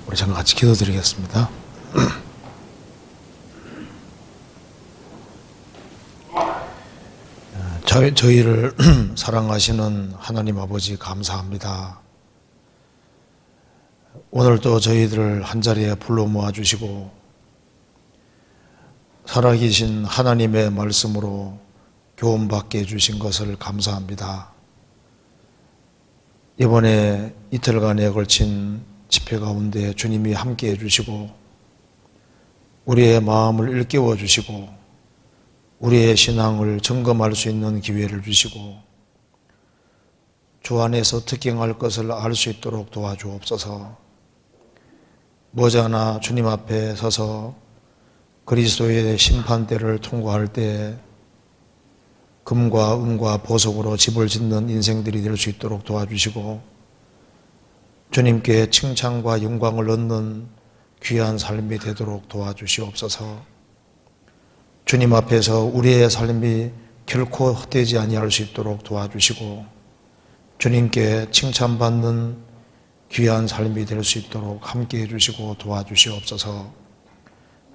우리 잠깐 같이 기도드리겠습니다. 저희를 사랑하시는 하나님 아버지 감사합니다. 오늘도 저희들을 한자리에 불러 모아주시고 살아계신 하나님의 말씀으로 교훈받게 해주신 것을 감사합니다. 이번에 이틀간에 걸친 집회 가운데 주님이 함께 해주시고 우리의 마음을 일깨워 주시고 우리의 신앙을 점검할 수 있는 기회를 주시고 주 안에서 특경할 것을 알 수 있도록 도와주옵소서. 머지않아 주님 앞에 서서 그리스도의 심판대를 통과할 때 금과 은과 보석으로 집을 짓는 인생들이 될 수 있도록 도와주시고 주님께 칭찬과 영광을 얻는 귀한 삶이 되도록 도와주시옵소서. 주님 앞에서 우리의 삶이 결코 헛되지 아니할 수 있도록 도와주시고 주님께 칭찬받는 귀한 삶이 될 수 있도록 함께 해주시고 도와주시옵소서.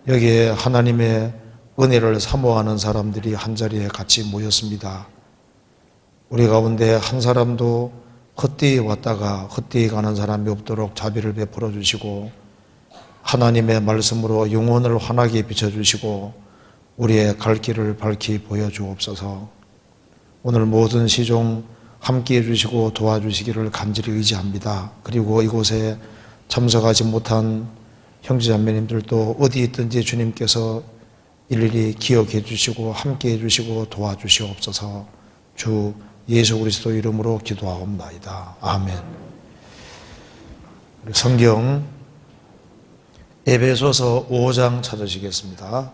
여기에 하나님의 은혜를 사모하는 사람들이 한자리에 같이 모였습니다. 우리 가운데 한 사람도 헛되이 왔다가 헛되이 가는 사람이 없도록 자비를 베풀어 주시고 하나님의 말씀으로 영혼을 환하게 비춰주시고 우리의 갈 길을 밝히 보여주옵소서. 오늘 모든 시종 함께해 주시고 도와주시기를 간절히 의지합니다. 그리고 이곳에 참석하지 못한 형제자매님들도 어디 있든지 주님께서 일일이 기억해 주시고 함께해 주시고 도와주시옵소서. 주 예수 그리스도 이름으로 기도하옵나이다. 아멘. 성경 에베소서 5장 찾으시겠습니다.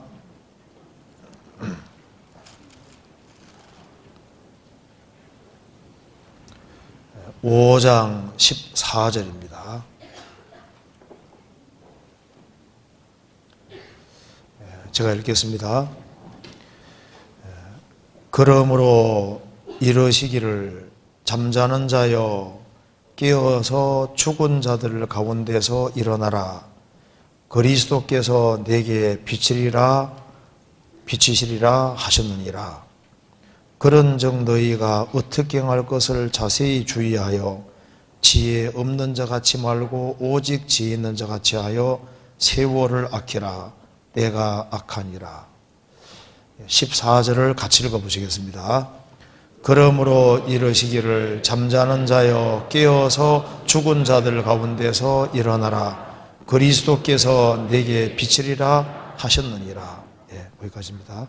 5장 14절입니다. 제가 읽겠습니다. 그러므로 이러시기를 잠자는 자여 깨어서 죽은 자들 가운데서 일어나라. 그리스도께서 내게 비치시리라 하셨느니라. 그런즉 너희가 어떻게 행할 것을 자세히 주의하여 지혜 없는 자 같이 말고 오직 지혜 있는 자 같이 하여 세월을 아끼라. 때가 악하니라. 14절을 같이 읽어보시겠습니다. 그러므로 이러시기를 잠자는 자여 깨어서 죽은 자들 가운데서 일어나라. 그리스도께서 내게 비치리라 하셨느니라. 거기까지입니다.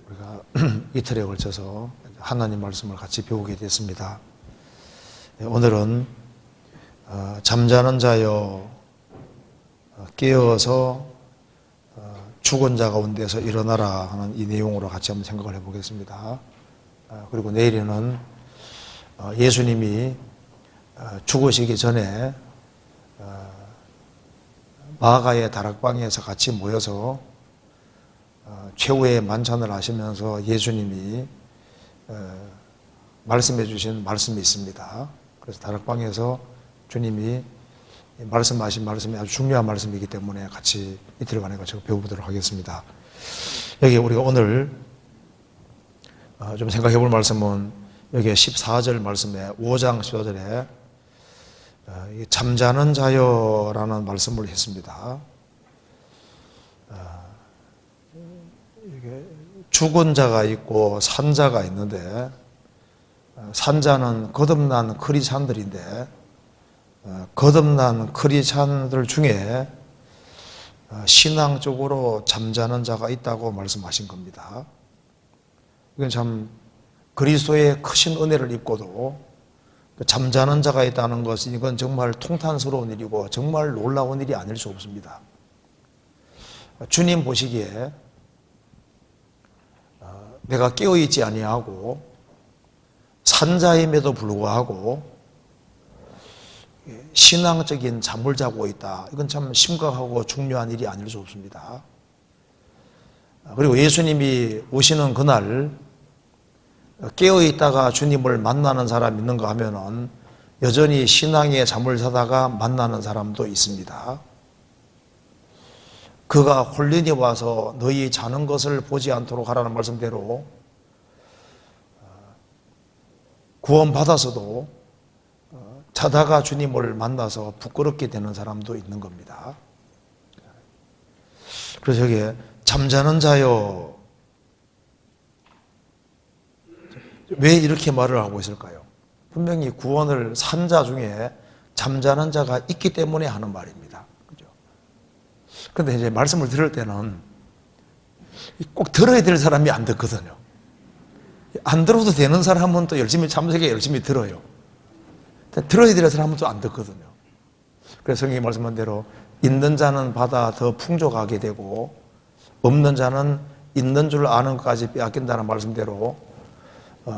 우리가 이틀에 걸쳐서 하나님 말씀을 같이 배우게 됐습니다. 오늘은 잠자는 자여 깨어서 죽은 자 가운데서 일어나라 하는 이 내용으로 같이 한번 생각을 해보겠습니다. 그리고 내일에는 예수님이 죽으시기 전에 마가의 다락방에서 같이 모여서 최후의 만찬을 하시면서 예수님이 말씀해 주신 말씀이 있습니다. 그래서 다락방에서 주님이 말씀하신 말씀이 아주 중요한 말씀이기 때문에 같이 이틀간에 같이 배워보도록 하겠습니다. 여기 우리가 오늘 좀 생각해 볼 말씀은 여기 14절 말씀에 5장 14절에 잠자는 자여라는 말씀을 했습니다. 죽은 자가 있고 산 자가 있는데 산자는 거듭난 크리스찬들인데 거듭난 크리스찬들 중에 신앙적으로 잠자는 자가 있다고 말씀하신 겁니다. 이건 참 그리스도의 크신 은혜를 입고도 잠자는 자가 있다는 것은 이건 정말 통탄스러운 일이고 정말 놀라운 일이 아닐 수 없습니다. 주님 보시기에 내가 깨어있지 아니하고 산자임에도 불구하고 신앙적인 잠을 자고 있다. 이건 참 심각하고 중요한 일이 아닐 수 없습니다. 그리고 예수님이 오시는 그날 깨어있다가 주님을 만나는 사람이 있는가 하면은 여전히 신앙의 잠을 자다가 만나는 사람도 있습니다. 그가 홀린이 와서 너희 자는 것을 보지 않도록 하라는 말씀대로 구원받아서도 자다가 주님을 만나서 부끄럽게 되는 사람도 있는 겁니다. 그래서 여기에 잠자는 자여, 왜 이렇게 말을 하고 있을까요? 분명히 구원을 산 자 중에 잠자는 자가 있기 때문에 하는 말입니다. 그죠? 그런데 이제 말씀을 들을 때는 꼭 들어야 될 사람이 안 듣거든요. 안 들어도 되는 사람은 또 열심히 참석해 열심히 들어요. 들어야 될 사람은 또 안 듣거든요. 그래서 성경이 말씀한 대로 있는 자는 받아 더 풍족하게 되고 없는 자는 있는 줄 아는 것까지 빼앗긴다는 말씀대로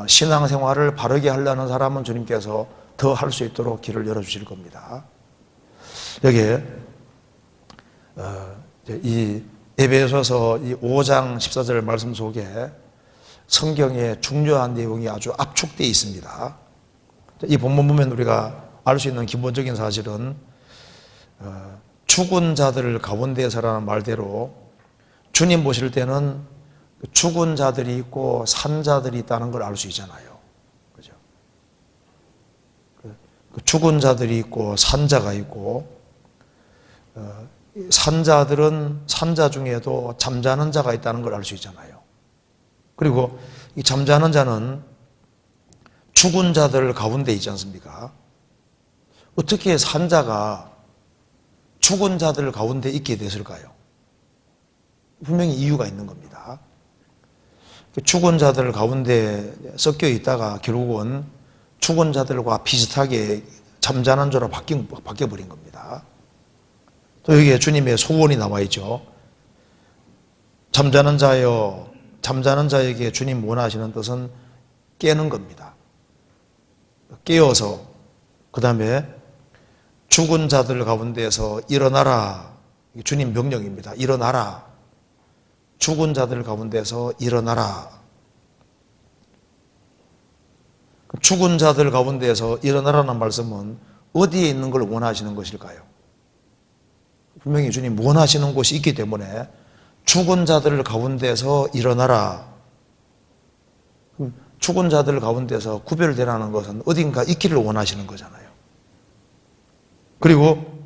신앙생활을 바르게 하려는 사람은 주님께서 더 할 수 있도록 길을 열어주실 겁니다. 여기에 이 에베소서 이 5장 14절 말씀 속에 성경의 중요한 내용이 아주 압축되어 있습니다. 이 본문 보면 우리가 알 수 있는 기본적인 사실은 죽은 자들 가운데서라는 말대로 주님 보실 때는 죽은 자들이 있고 산 자들이 있다는 걸 알 수 있잖아요. 그죠? 죽은 자들이 있고 산 자가 있고 산 자들은 산 자 중에도 잠자는 자가 있다는 걸 알 수 있잖아요. 그리고 이 잠자는 자는 죽은 자들 가운데 있지 않습니까? 어떻게 산 자가 죽은 자들 가운데 있게 됐을까요? 분명히 이유가 있는 겁니다. 죽은 자들 가운데 섞여 있다가 결국은 죽은 자들과 비슷하게 잠자는 자로 바뀌어버린 겁니다. 또 여기에 주님의 소원이 나와 있죠. 잠자는 자여, 잠자는 자에게 주님 원하시는 뜻은 깨는 겁니다. 깨어서 그 다음에 죽은 자들 가운데서 일어나라. 주님 명령입니다. 일어나라. 죽은 자들 가운데서 일어나라. 죽은 자들 가운데서 일어나라는 말씀은 어디에 있는 걸 원하시는 것일까요? 분명히 주님 원하시는 곳이 있기 때문에 죽은 자들 가운데서 일어나라. 죽은 자들 가운데서 구별되라는 것은 어딘가 있기를 원하시는 거잖아요. 그리고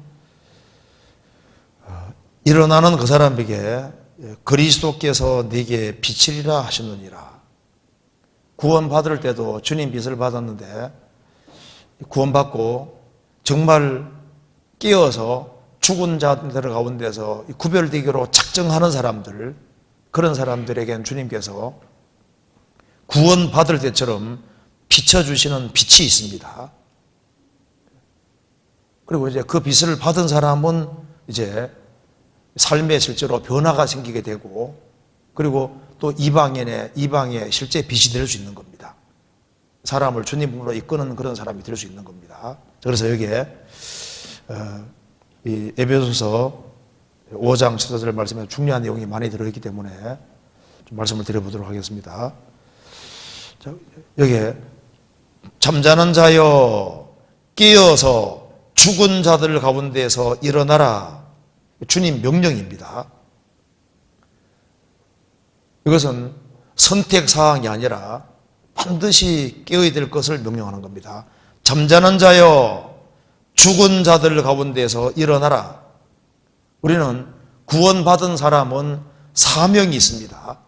일어나는 그 사람에게 그리스도께서 네게 빛이리라 하시느니라. 구원받을 때도 주님 빛을 받았는데 구원받고 정말 깨어서 죽은 자들 가운데서 구별되기로 작정하는 사람들, 그런 사람들에게는 주님께서 구원받을 때처럼 비춰주시는 빛이 있습니다. 그리고 이제 그 빛을 받은 사람은 이제 삶에 실제로 변화가 생기게 되고, 그리고 또 이방에 실제 빛이 될 수 있는 겁니다. 사람을 주님으로 이끄는 그런 사람이 될 수 있는 겁니다. 그래서 여기에 이 에베소서 5장 14절 말씀에 중요한 내용이 많이 들어있기 때문에 좀 말씀을 드려보도록 하겠습니다. 자, 여기에 잠자는 자여 깨어서 죽은 자들 가운데서 일어나라. 주님 명령입니다. 이것은 선택사항이 아니라 반드시 깨어야 될 것을 명령하는 겁니다. 잠자는 자여 죽은 자들 가운데서 일어나라. 우리는 구원받은 사람은 사명이 있습니다.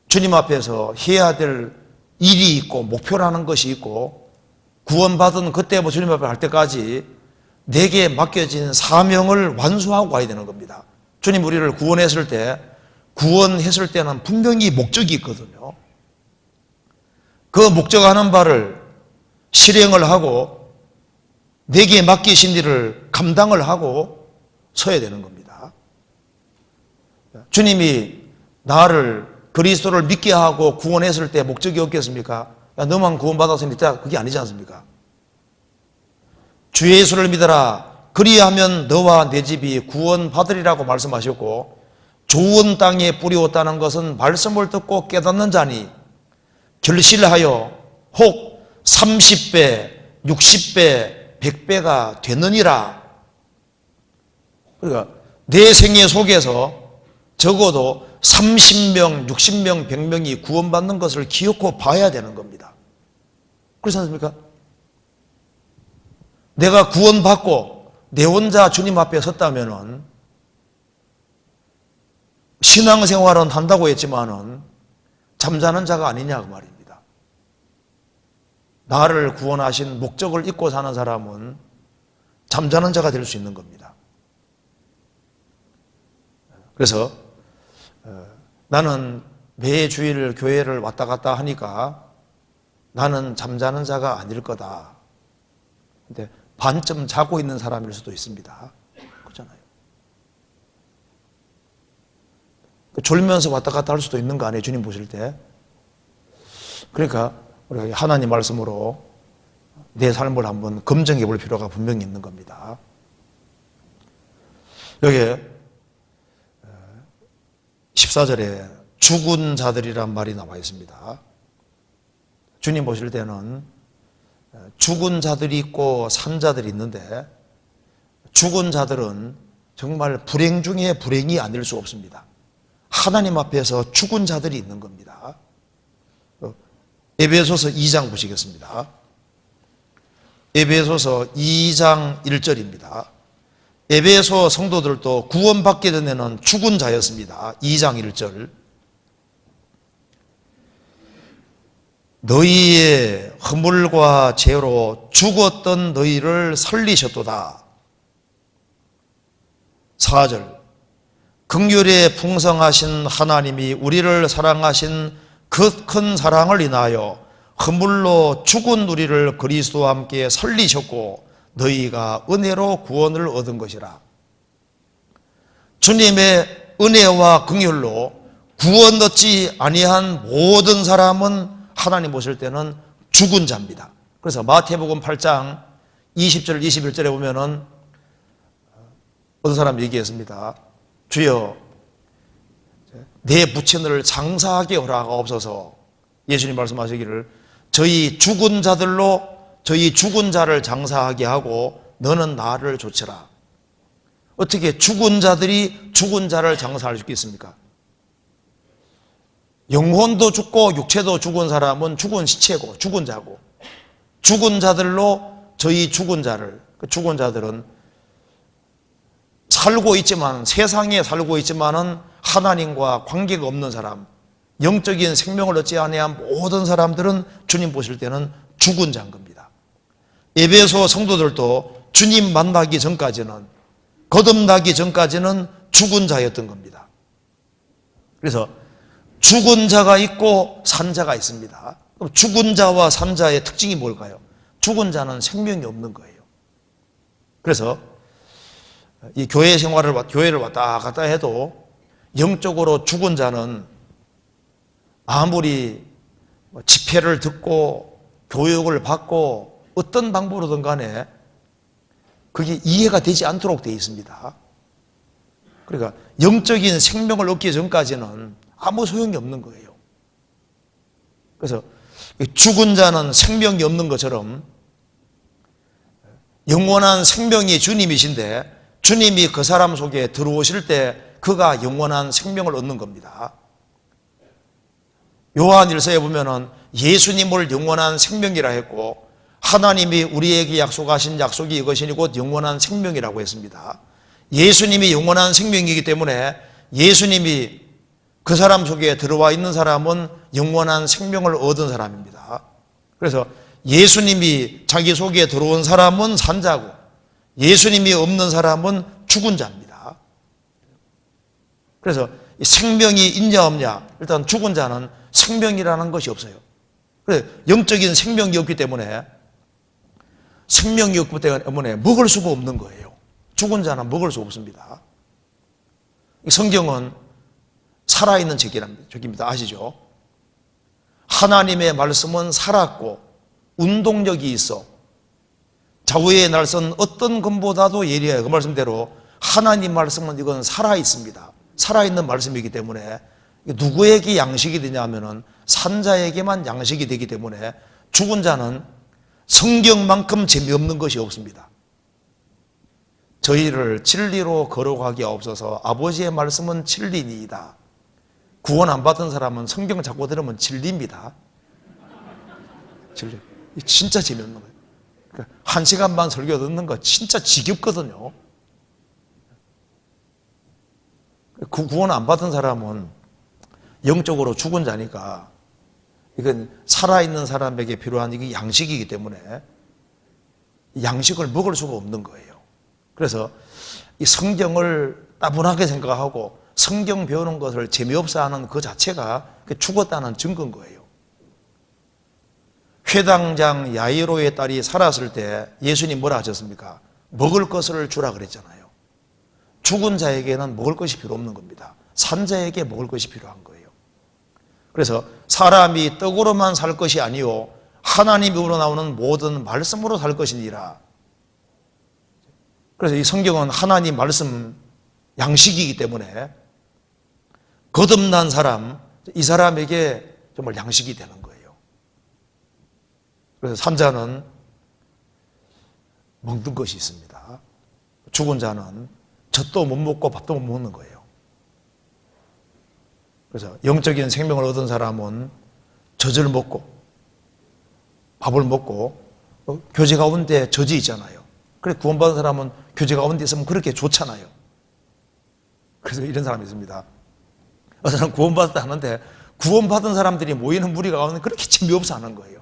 주님 앞에서 해야 될 일이 있고 목표라는 것이 있고, 구원받은 그때부터 주님 앞에 할 때까지 내게 맡겨진 사명을 완수하고 가야 되는 겁니다. 주님 우리를 구원했을 때는 분명히 목적이 있거든요. 그 목적하는 바를 실행을 하고 내게 맡기신 일을 감당을 하고 서야 되는 겁니다. 주님이 나를 그리스도를 믿게 하고 구원했을 때 목적이 없겠습니까? 야, 너만 구원받았으니 그게 아니지 않습니까? 주 예수를 믿어라. 그리하면 너와 내 집이 구원받으리라고 말씀하셨고, 좋은 땅에 뿌리었다는 것은 말씀을 듣고 깨닫는 자니 결실하여 혹 30배, 60배, 100배가 되느니라. 그러니까 내 생애 속에서 적어도 30명, 60명, 100명이 구원받는 것을 기억고 봐야 되는 겁니다. 그렇지 않습니까? 내가 구원받고 내 혼자 주님 앞에 섰다면은 신앙생활은 한다고 했지만은 잠자는 자가 아니냐 그 말입니다. 나를 구원하신 목적을 잊고 사는 사람은 잠자는 자가 될 수 있는 겁니다. 그래서 나는 매 주일 교회를 왔다 갔다 하니까 나는 잠자는 자가 아닐 거다. 근데 반쯤 자고 있는 사람일 수도 있습니다. 그렇잖아요. 졸면서 왔다 갔다 할 수도 있는 거 아니에요, 주님 보실 때. 그러니까 우리가 하나님 말씀으로 내 삶을 한번 검증해 볼 필요가 분명히 있는 겁니다. 여기에 14절에 죽은 자들이란 말이 나와 있습니다. 주님 보실 때는 죽은 자들이 있고 산 자들이 있는데 죽은 자들은 정말 불행 중에 불행이 아닐 수 없습니다. 하나님 앞에서 죽은 자들이 있는 겁니다. 에베소서 2장 보시겠습니다. 에베소서 2장 1절입니다. 에베소 성도들도 구원받기 전에는 죽은 자였습니다. 2장 1절. 너희의 허물과 죄로 죽었던 너희를 살리셨도다. 4절. 긍휼에 풍성하신 하나님이 우리를 사랑하신 그 큰 사랑을 인하여 허물로 죽은 우리를 그리스도와 함께 살리셨고 너희가 은혜로 구원을 얻은 것이라. 주님의 은혜와 긍휼로 구원 얻지 아니한 모든 사람은 하나님 보실 때는 죽은 자입니다. 그래서 마태복음 8장 20절 21절에 보면은 어떤 사람이 얘기했습니다. 주여 내 부친을 장사하게 허락하옵소서. 예수님 말씀하시기를 저희 죽은 자들로 저희 죽은 자를 장사하게 하고 너는 나를 조치라. 어떻게 죽은 자들이 죽은 자를 장사할 수 있겠습니까? 영혼도 죽고 육체도 죽은 사람은 죽은 시체고 죽은 자고, 죽은 자들로 저희 죽은 자를, 그 죽은 자들은 살고 있지만, 세상에 살고 있지만은 하나님과 관계가 없는 사람, 영적인 생명을 얻지 아니한 모든 사람들은 주님 보실 때는 죽은 자인 겁니다. 에베소 성도들도 주님 만나기 전까지는, 거듭나기 전까지는 죽은 자였던 겁니다. 그래서 죽은 자가 있고 산 자가 있습니다. 그럼 죽은 자와 산 자의 특징이 뭘까요? 죽은 자는 생명이 없는 거예요. 그래서 이 교회 생활을, 교회를 왔다 갔다 해도 영적으로 죽은 자는 아무리 집회를 듣고 교육을 받고 어떤 방법으로든 간에 그게 이해가 되지 않도록 되어 있습니다. 그러니까 영적인 생명을 얻기 전까지는 아무 소용이 없는 거예요. 그래서 죽은 자는 생명이 없는 것처럼 영원한 생명이 주님이신데 주님이 그 사람 속에 들어오실 때 그가 영원한 생명을 얻는 겁니다. 요한 1서에 보면은 예수님을 영원한 생명이라 했고 하나님이 우리에게 약속하신 약속이 이것이니 곧 영원한 생명이라고 했습니다. 예수님이 영원한 생명이기 때문에 예수님이 그 사람 속에 들어와 있는 사람은 영원한 생명을 얻은 사람입니다. 그래서 예수님이 자기 속에 들어온 사람은 산 자고 예수님이 없는 사람은 죽은 자입니다. 그래서 생명이 있냐 없냐, 일단 죽은 자는 생명이라는 것이 없어요. 그래서 영적인 생명이 없기 때문에, 생명이 없기 때문에 먹을 수가 없는 거예요. 죽은 자는 먹을 수 없습니다. 성경은 살아있는 책입니다. 아시죠? 하나님의 말씀은 살았고 운동력이 있어 좌우의 날선 어떤 것보다도 예리해요. 그 말씀대로 하나님 말씀은 이건 살아있습니다. 살아있는 말씀이기 때문에 누구에게 양식이 되냐면은 산자에게만 양식이 되기 때문에 죽은 자는 성경만큼 재미없는 것이 없습니다. 저희를 진리로 거룩하게 하옵소서. 아버지의 말씀은 진리니이다. 구원 안 받은 사람은 성경 자꾸 들으면 진리입니다. 진리. 진짜 재미없는 거예요. 1시간 반 설교 듣는 거 진짜 지겹거든요. 구원 안 받은 사람은 영적으로 죽은 자니까 이건 살아있는 사람에게 필요한 이게 양식이기 때문에 양식을 먹을 수가 없는 거예요. 그래서 이 성경을 따분하게 생각하고 성경 배우는 것을 재미없어 하는 그 자체가 죽었다는 증거인 거예요. 회당장 야이로의 딸이 살았을 때 예수님 뭐라 하셨습니까? 먹을 것을 주라 그랬잖아요. 죽은 자에게는 먹을 것이 필요 없는 겁니다. 산 자에게 먹을 것이 필요한 거예요. 그래서 사람이 떡으로만 살 것이 아니요 하나님 입으로 나오는 모든 말씀으로 살 것이니라. 그래서 이 성경은 하나님 말씀 양식이기 때문에 거듭난 사람, 이 사람에게 정말 양식이 되는 거예요. 그래서 산자는 먹는 것이 있습니다. 죽은 자는 젖도 못 먹고 밥도 못 먹는 거예요. 그래서 영적인 생명을 얻은 사람은 젖을 먹고 밥을 먹고 교제 가운데 젖이 있잖아요. 그래 구원받은 사람은 교제 가운데 있으면 그렇게 좋잖아요. 그래서 이런 사람이 있습니다. 어떤 사람 구원받았다 하는데 구원받은 사람들이 모이는 무리 가운데 그렇게 재미없어 하는 거예요.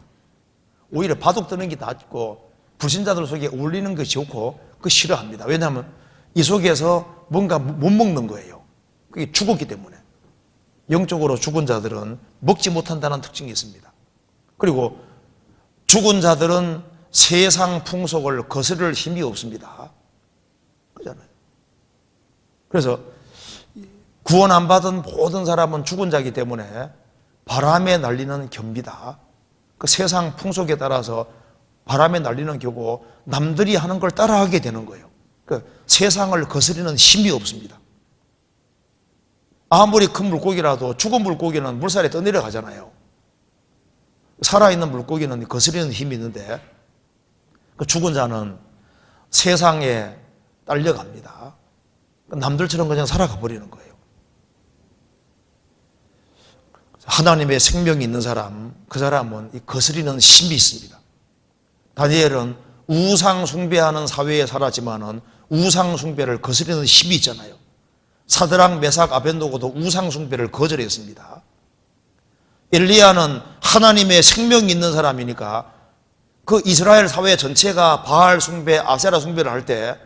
오히려 바둑 뜨는 게 낫고 불신자들 속에 어울리는 것이 좋고 그거 싫어합니다. 왜냐하면 이 속에서 뭔가 못 먹는 거예요. 그게 죽었기 때문에. 영적으로 죽은 자들은 먹지 못한다는 특징이 있습니다. 그리고 죽은 자들은 세상 풍속을 거스를 힘이 없습니다. 그렇잖아요. 그래서 구원 안 받은 모든 사람은 죽은 자이기 때문에 바람에 날리는 겸비다. 그 세상 풍속에 따라서 바람에 날리는 겨고 남들이 하는 걸 따라하게 되는 거예요. 그 세상을 거스리는 힘이 없습니다. 아무리 큰 물고기라도 죽은 물고기는 물살에 떠내려가잖아요. 살아있는 물고기는 거스리는 힘이 있는데 그 죽은 자는 세상에 딸려갑니다. 남들처럼 그냥 살아가 버리는 거예요. 하나님의 생명이 있는 사람, 그 사람은 이 거스리는 힘이 있습니다. 다니엘은 우상 숭배하는 사회에 살았지만은 우상 숭배를 거스리는 힘이 있잖아요. 사드락, 메삭, 아벤노고도 우상 숭배를 거절했습니다. 엘리야는 하나님의 생명이 있는 사람이니까 그 이스라엘 사회 전체가 바알 숭배, 아세라 숭배를 할 때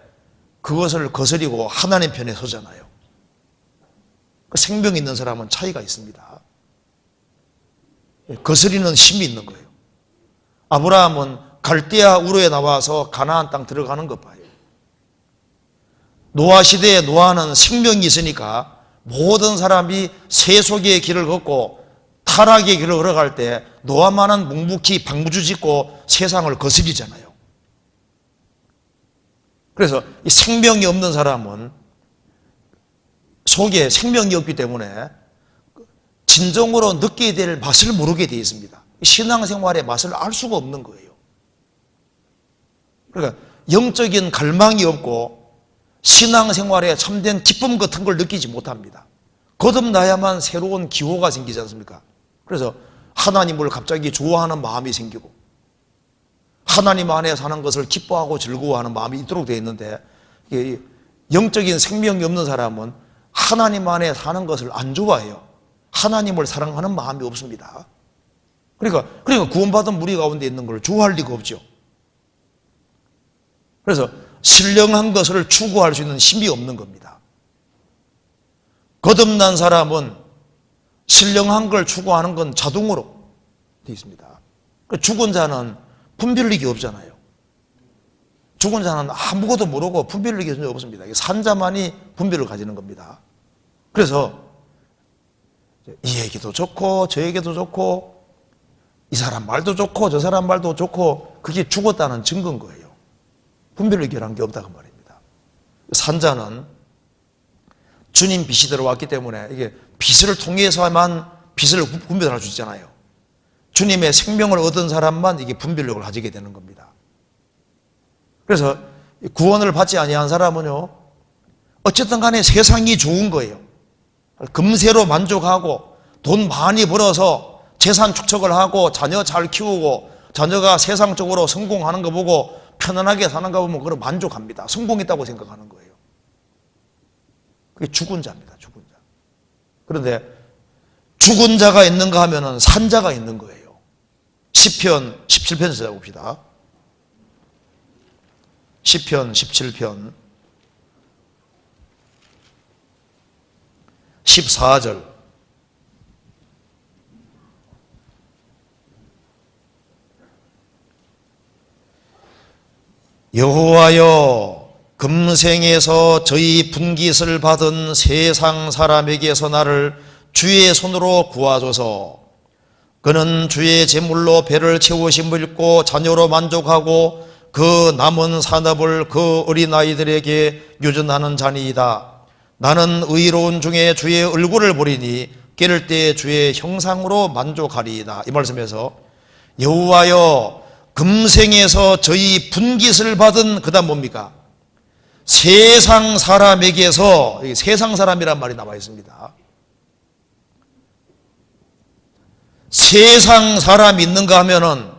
그것을 거스리고 하나님 편에 서잖아요. 생명 있는 사람은 차이가 있습니다. 거스리는 힘이 있는 거예요. 아브라함은 갈대아 우르에 나와서 가나안 땅 들어가는 것 봐요. 노아 시대에 노아는 생명이 있으니까 모든 사람이 세속의 길을 걷고 타락의 길을 걸어갈 때 노아만은 묵묵히 방부주 짓고 세상을 거스리잖아요. 그래서 이 생명이 없는 사람은 속에 생명이 없기 때문에 진정으로 느끼게 될 맛을 모르게 되어 있습니다. 신앙생활의 맛을 알 수가 없는 거예요. 그러니까 영적인 갈망이 없고 신앙생활에 참된 기쁨 같은 걸 느끼지 못합니다. 거듭나야만 새로운 기호가 생기지 않습니까? 그래서 하나님을 갑자기 좋아하는 마음이 생기고 하나님 안에 사는 것을 기뻐하고 즐거워하는 마음이 있도록 되어 있는데 영적인 생명이 없는 사람은 하나님 안에 사는 것을 안 좋아해요. 하나님을 사랑하는 마음이 없습니다. 그러니까 구원받은 무리 가운데 있는 걸 좋아할 리가 없죠. 그래서 신령한 것을 추구할 수 있는 힘이 없는 겁니다. 거듭난 사람은 신령한 걸 추구하는 건 자동으로 되어 있습니다. 죽은 자는 분별력이 없잖아요. 죽은 자는 아무것도 모르고 분별력이 전혀 없습니다. 산 자만이 분별을 가지는 겁니다. 그래서 이 얘기도 좋고 저 얘기도 좋고 이 사람 말도 좋고 저 사람 말도 좋고 그게 죽었다는 증거인 거예요. 분별력이라는 게 없다고 말입니다. 산자는 주님 빛이 들어왔기 때문에 이게 빛을 통해서만 빛을 분별할 수 있잖아요. 주님의 생명을 얻은 사람만 이게 분별력을 가지게 되는 겁니다. 그래서 구원을 받지 아니한 사람은요, 어쨌든 간에 세상이 좋은 거예요. 금세로 만족하고 돈 많이 벌어서 재산 축적을 하고 자녀 잘 키우고 자녀가 세상적으로 성공하는 거 보고 편안하게 사는 거 보면 그걸 만족합니다. 성공했다고 생각하는 거예요. 그게 죽은 자입니다. 죽은 자. 그런데 죽은 자가 있는가 하면은 산 자가 있는 거예요. 시편 17편 찾아봅시다. 시편 17편 14절. 여호와여, 금생에서 저희 분깃을 받은 세상 사람에게서 나를 주의 손으로 구하소서. 그는 주의 제물로 배를 채우심을 입고 자녀로 만족하고 그 남은 산업을 그 어린아이들에게 유전하는 자니이다. 나는 의로운 중에 주의 얼굴을 보리니 깨를 때 주의 형상으로 만족하리이다. 이 말씀에서 여호와여, 금생에서 저희 분깃을 받은, 그 다음 뭡니까? 세상 사람에게서, 세상 사람이란 말이 나와 있습니다. 세상 사람이 있는가 하면은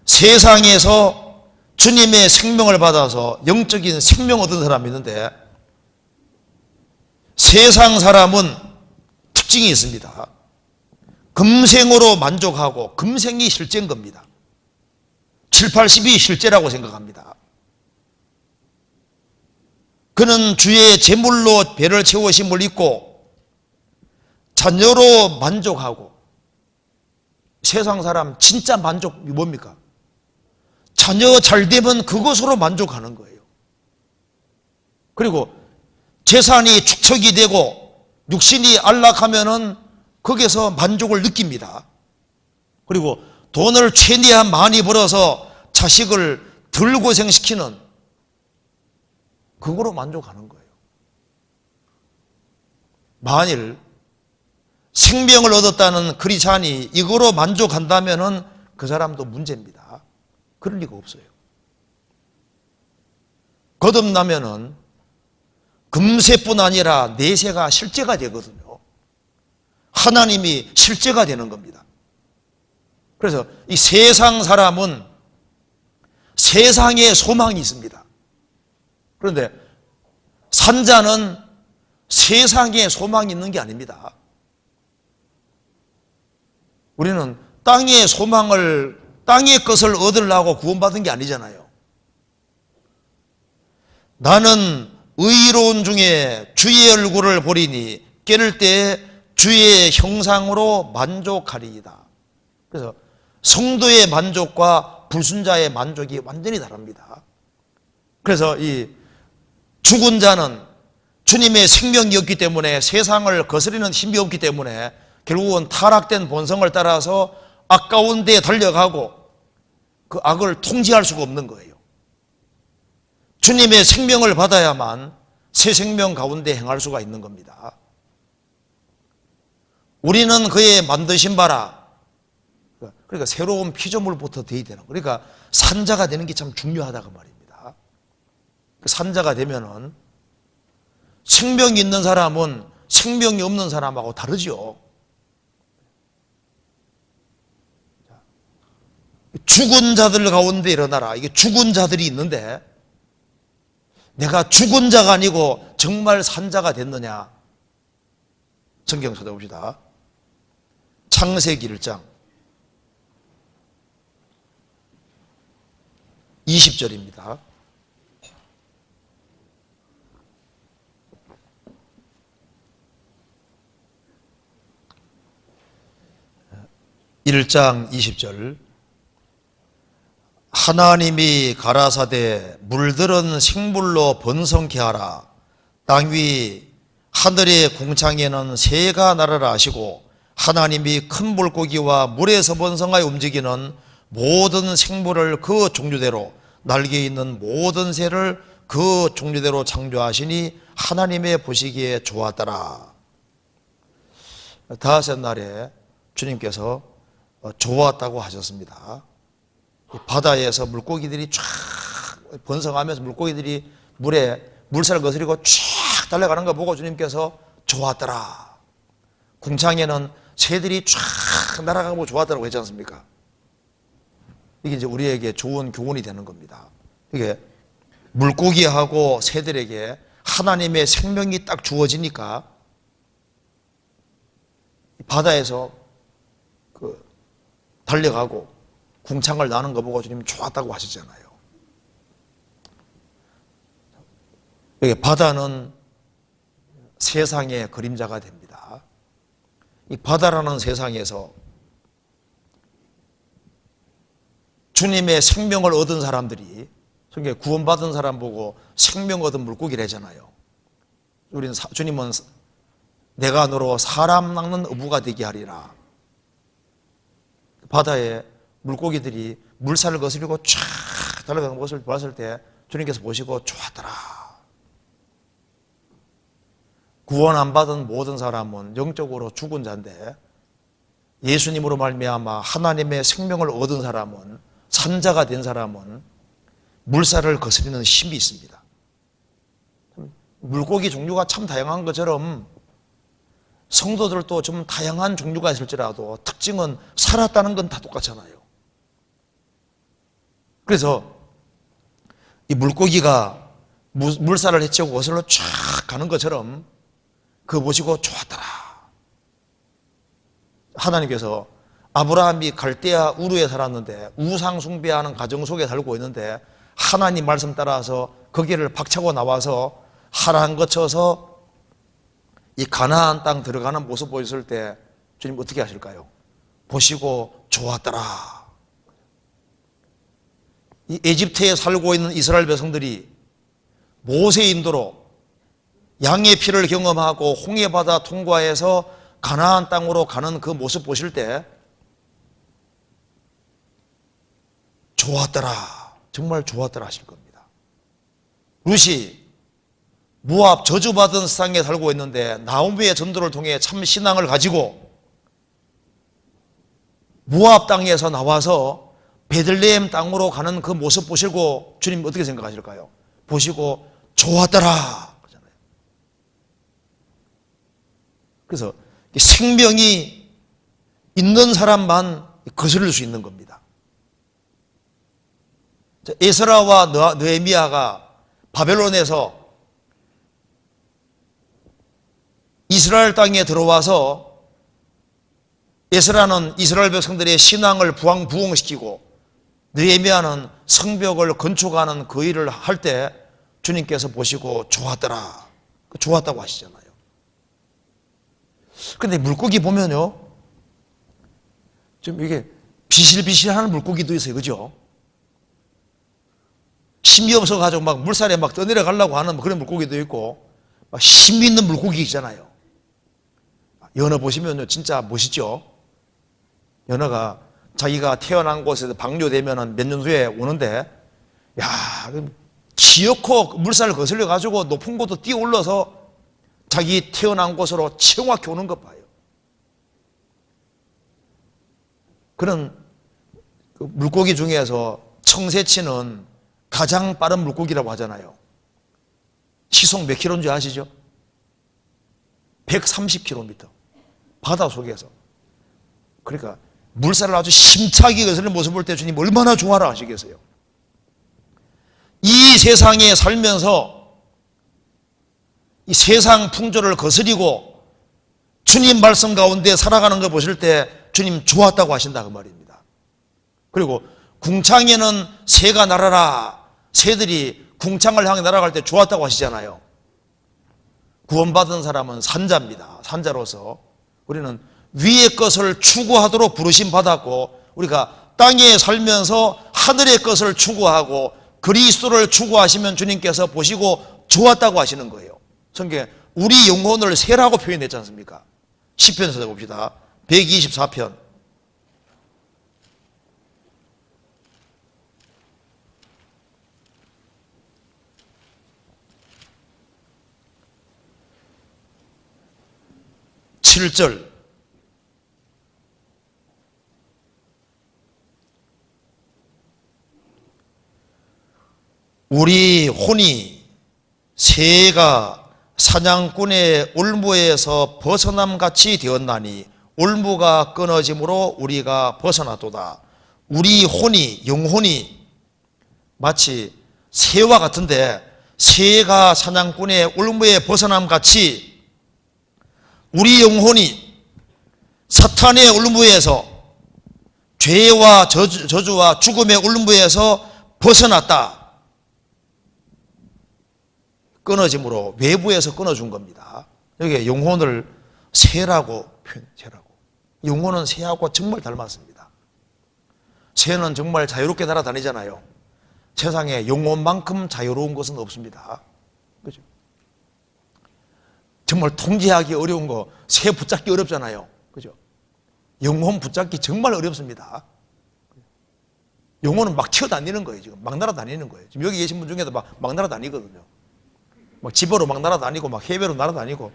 세상에서 주님의 생명을 받아서 영적인 생명 얻은 사람이 있는데, 세상 사람은 특징이 있습니다. 금생으로 만족하고, 금생이 실제인 겁니다. 7, 80이 실제라고 생각합니다. 그는 주의 제물로 배를 채우심을 입고 자녀로 만족하고, 세상 사람 진짜 만족이 뭡니까? 자녀 잘 되면 그것으로 만족하는 거예요. 그리고 재산이 축적이 되고 육신이 안락하면은 거기서 만족을 느낍니다. 그리고 돈을 최대한 많이 벌어서 자식을 덜 고생시키는, 그거로 만족하는 거예요. 만일 생명을 얻었다는 크리스찬이 이거로 만족한다면은 그 사람도 문제입니다. 그럴 리가 없어요. 거듭나면은 금세뿐 아니라 내세가 실제가 되거든요. 하나님이 실제가 되는 겁니다. 그래서 이 세상 사람은 세상에 소망이 있습니다. 그런데 산자는 세상에 소망이 있는 게 아닙니다. 우리는 땅의 소망을, 땅의 것을 얻으려고 구원받은 게 아니잖아요. 나는 의로운 중에 주의 얼굴을 보리니 깨를 때에 주의 형상으로 만족하리이다. 그래서 성도의 만족과 불순자의 만족이 완전히 다릅니다. 그래서 이 죽은 자는 주님의 생명이 없기 때문에, 세상을 거스리는 힘이 없기 때문에 결국은 타락된 본성을 따라서 아까운 데에 달려가고 그 악을 통제할 수가 없는 거예요. 주님의 생명을 받아야만 새 생명 가운데 행할 수가 있는 겁니다. 우리는 그의 만드신 바라, 그러니까 새로운 피조물부터 되어야 되는, 그러니까 산자가 되는 게 참 중요하다고 말입니다. 산자가 되면은 생명이 있는 사람은 생명이 없는 사람하고 다르죠. 죽은 자들 가운데 일어나라. 이게 죽은 자들이 있는데 내가 죽은 자가 아니고 정말 산자가 됐느냐? 성경 찾아봅시다. 창세기 1장 20절입니다. (1장) 20절. 하나님이 가라사대 물들은 생물로 번성케 하라. 땅 위 하늘의 궁창에는 새가 날아라 하시고, 하나님이 큰 물고기와 물에서 번성하여 움직이는 모든 생물을 그 종류대로, 날개 있는 모든 새를 그 종류대로 창조하시니 하나님의 보시기에 좋았더라. 다섯째 날에 주님께서 좋았다고 하셨습니다. 바다에서 물고기들이 쫙 번성하면서 물고기들이 물살을 거스리고 쫙 달려가는 거 보고 주님께서 좋았더라. 궁창에는 새들이 쫙 날아가고 좋았다고 했지 않습니까? 이게 이제 우리에게 좋은 교훈이 되는 겁니다. 이게 물고기하고 새들에게 하나님의 생명이 딱 주어지니까 바다에서 달려가고 궁창을 나는 거 보고 주님 좋았다고 하시잖아요. 여기 바다는 세상의 그림자가 됩니다. 이 바다라는 세상에서 주님의 생명을 얻은 사람들이, 성경에 구원받은 사람 보고 생명 얻은 물고기라잖아요. 주님은 내가 너로 사람 낚는 어부가 되게 하리라. 바다에 물고기들이 물살을 거스리고 쫙 달려가는 것을 봤을 때 주님께서 보시고 좋았더라. 구원 안 받은 모든 사람은 영적으로 죽은 자인데 예수님으로 말미암아 하나님의 생명을 얻은 사람은, 산자가 된 사람은 물살을 거스리는 힘이 있습니다. 물고기 종류가 참 다양한 것처럼 성도들도 좀 다양한 종류가 있을지라도 특징은 살았다는 건 다 똑같잖아요. 그래서 이 물고기가 물살을 헤치고 거슬러 쫙 가는 것처럼 그거 보시고 좋았더라. 하나님께서 아브라함이 갈대아 우르에 살았는데 우상 숭배하는 가정 속에 살고 있는데 하나님 말씀 따라서 거기를 박차고 나와서 하란 거쳐서 이 가나안 땅 들어가는 모습 보였을 때 주님 어떻게 하실까요? 보시고 좋았더라. 이 에집트에 살고 있는 이스라엘 백성들이 모세 인도로 양의 피를 경험하고 홍해바다 통과해서 가나안 땅으로 가는 그 모습 보실 때 좋았더라, 정말 좋았더라 하실 겁니다. 룻이 모압 저주받은 세상에 살고 있는데 나오미의 전도를 통해 참 신앙을 가지고 모압 땅에서 나와서 베들레헴 땅으로 가는 그 모습 보시고 주님 어떻게 생각하실까요? 보시고 좋았더라 그러잖아요. 그래서 생명이 있는 사람만 거스를 수 있는 겁니다. 에스라와 느헤미야가 바벨론에서 이스라엘 땅에 들어와서 에스라는 이스라엘 백성들의 신앙을 부흥시키고 느헤미야는 성벽을 건축하는 그 일을 할 때 주님께서 보시고 좋았더라, 좋았다고 하시잖아요. 그런데 물고기 보면요, 좀 이게 비실비실한 물고기도 있어요, 그죠? 힘이 없어가지고 막 물살에 막 떠내려가려고 하는 그런 물고기도 있고, 막 힘 있는 물고기 있잖아요. 연어 보시면요, 진짜 멋있죠? 연어가 자기가 태어난 곳에서 방류되면 몇 년 후에 오는데, 야, 기어코 물살을 거슬려가지고 높은 곳도 뛰어 올라서 자기 태어난 곳으로 정확히 오는 것 봐요. 그런 물고기 중에서 청새치는 가장 빠른 물고기라고 하잖아요. 시속 몇 킬로인 줄 아시죠? 130km. 바다 속에서. 그러니까 물살을 아주 힘차게 거스르는 모습을 볼 때 주님 얼마나 좋아라 하시겠어요? 이 세상에 살면서 이 세상 풍조를 거스리고 주님 말씀 가운데 살아가는 거 보실 때 주님 좋았다고 하신다 그 말입니다. 그리고 궁창에는 새가 날아라, 새들이 궁창을 향해 날아갈 때 좋았다고 하시잖아요. 구원받은 사람은 산자입니다. 산자로서 우리는 위의 것을 추구하도록 부르심 받았고, 우리가 땅에 살면서 하늘의 것을 추구하고 그리스도를 추구하시면 주님께서 보시고 좋았다고 하시는 거예요. 성경에 우리 영혼을 새라고 표현했지 않습니까? 시편 찾아봅시다. 124편. (7절) 우리 혼이 새가 사냥꾼의 올무에서 벗어남같이 되었나니 올무가 끊어짐으로 우리가 벗어나도다. 우리 혼이, 영혼이 마치 새와 같은데 새가 사냥꾼의 올무에 벗어남같이 우리 영혼이 사탄의 올무에서 죄와 저주와 죽음의 올무에서 벗어났다. 끊어짐으로 외부에서 끊어준 겁니다. 여기 영혼을 새라고 표현하고, 영혼은 새하고 정말 닮았습니다. 새는 정말 자유롭게 날아다니잖아요. 세상에 영혼만큼 자유로운 것은 없습니다. 그죠? 정말 통제하기 어려운 거, 새 붙잡기 어렵잖아요. 그죠? 영혼 붙잡기 정말 어렵습니다. 영혼은 막 튀어다니는 거예요. 지금 막 날아다니는 거예요. 지금 여기 계신 분 중에도 막 날아다니거든요. 막 집으로 막 날아다니고, 막 해외로 날아다니고,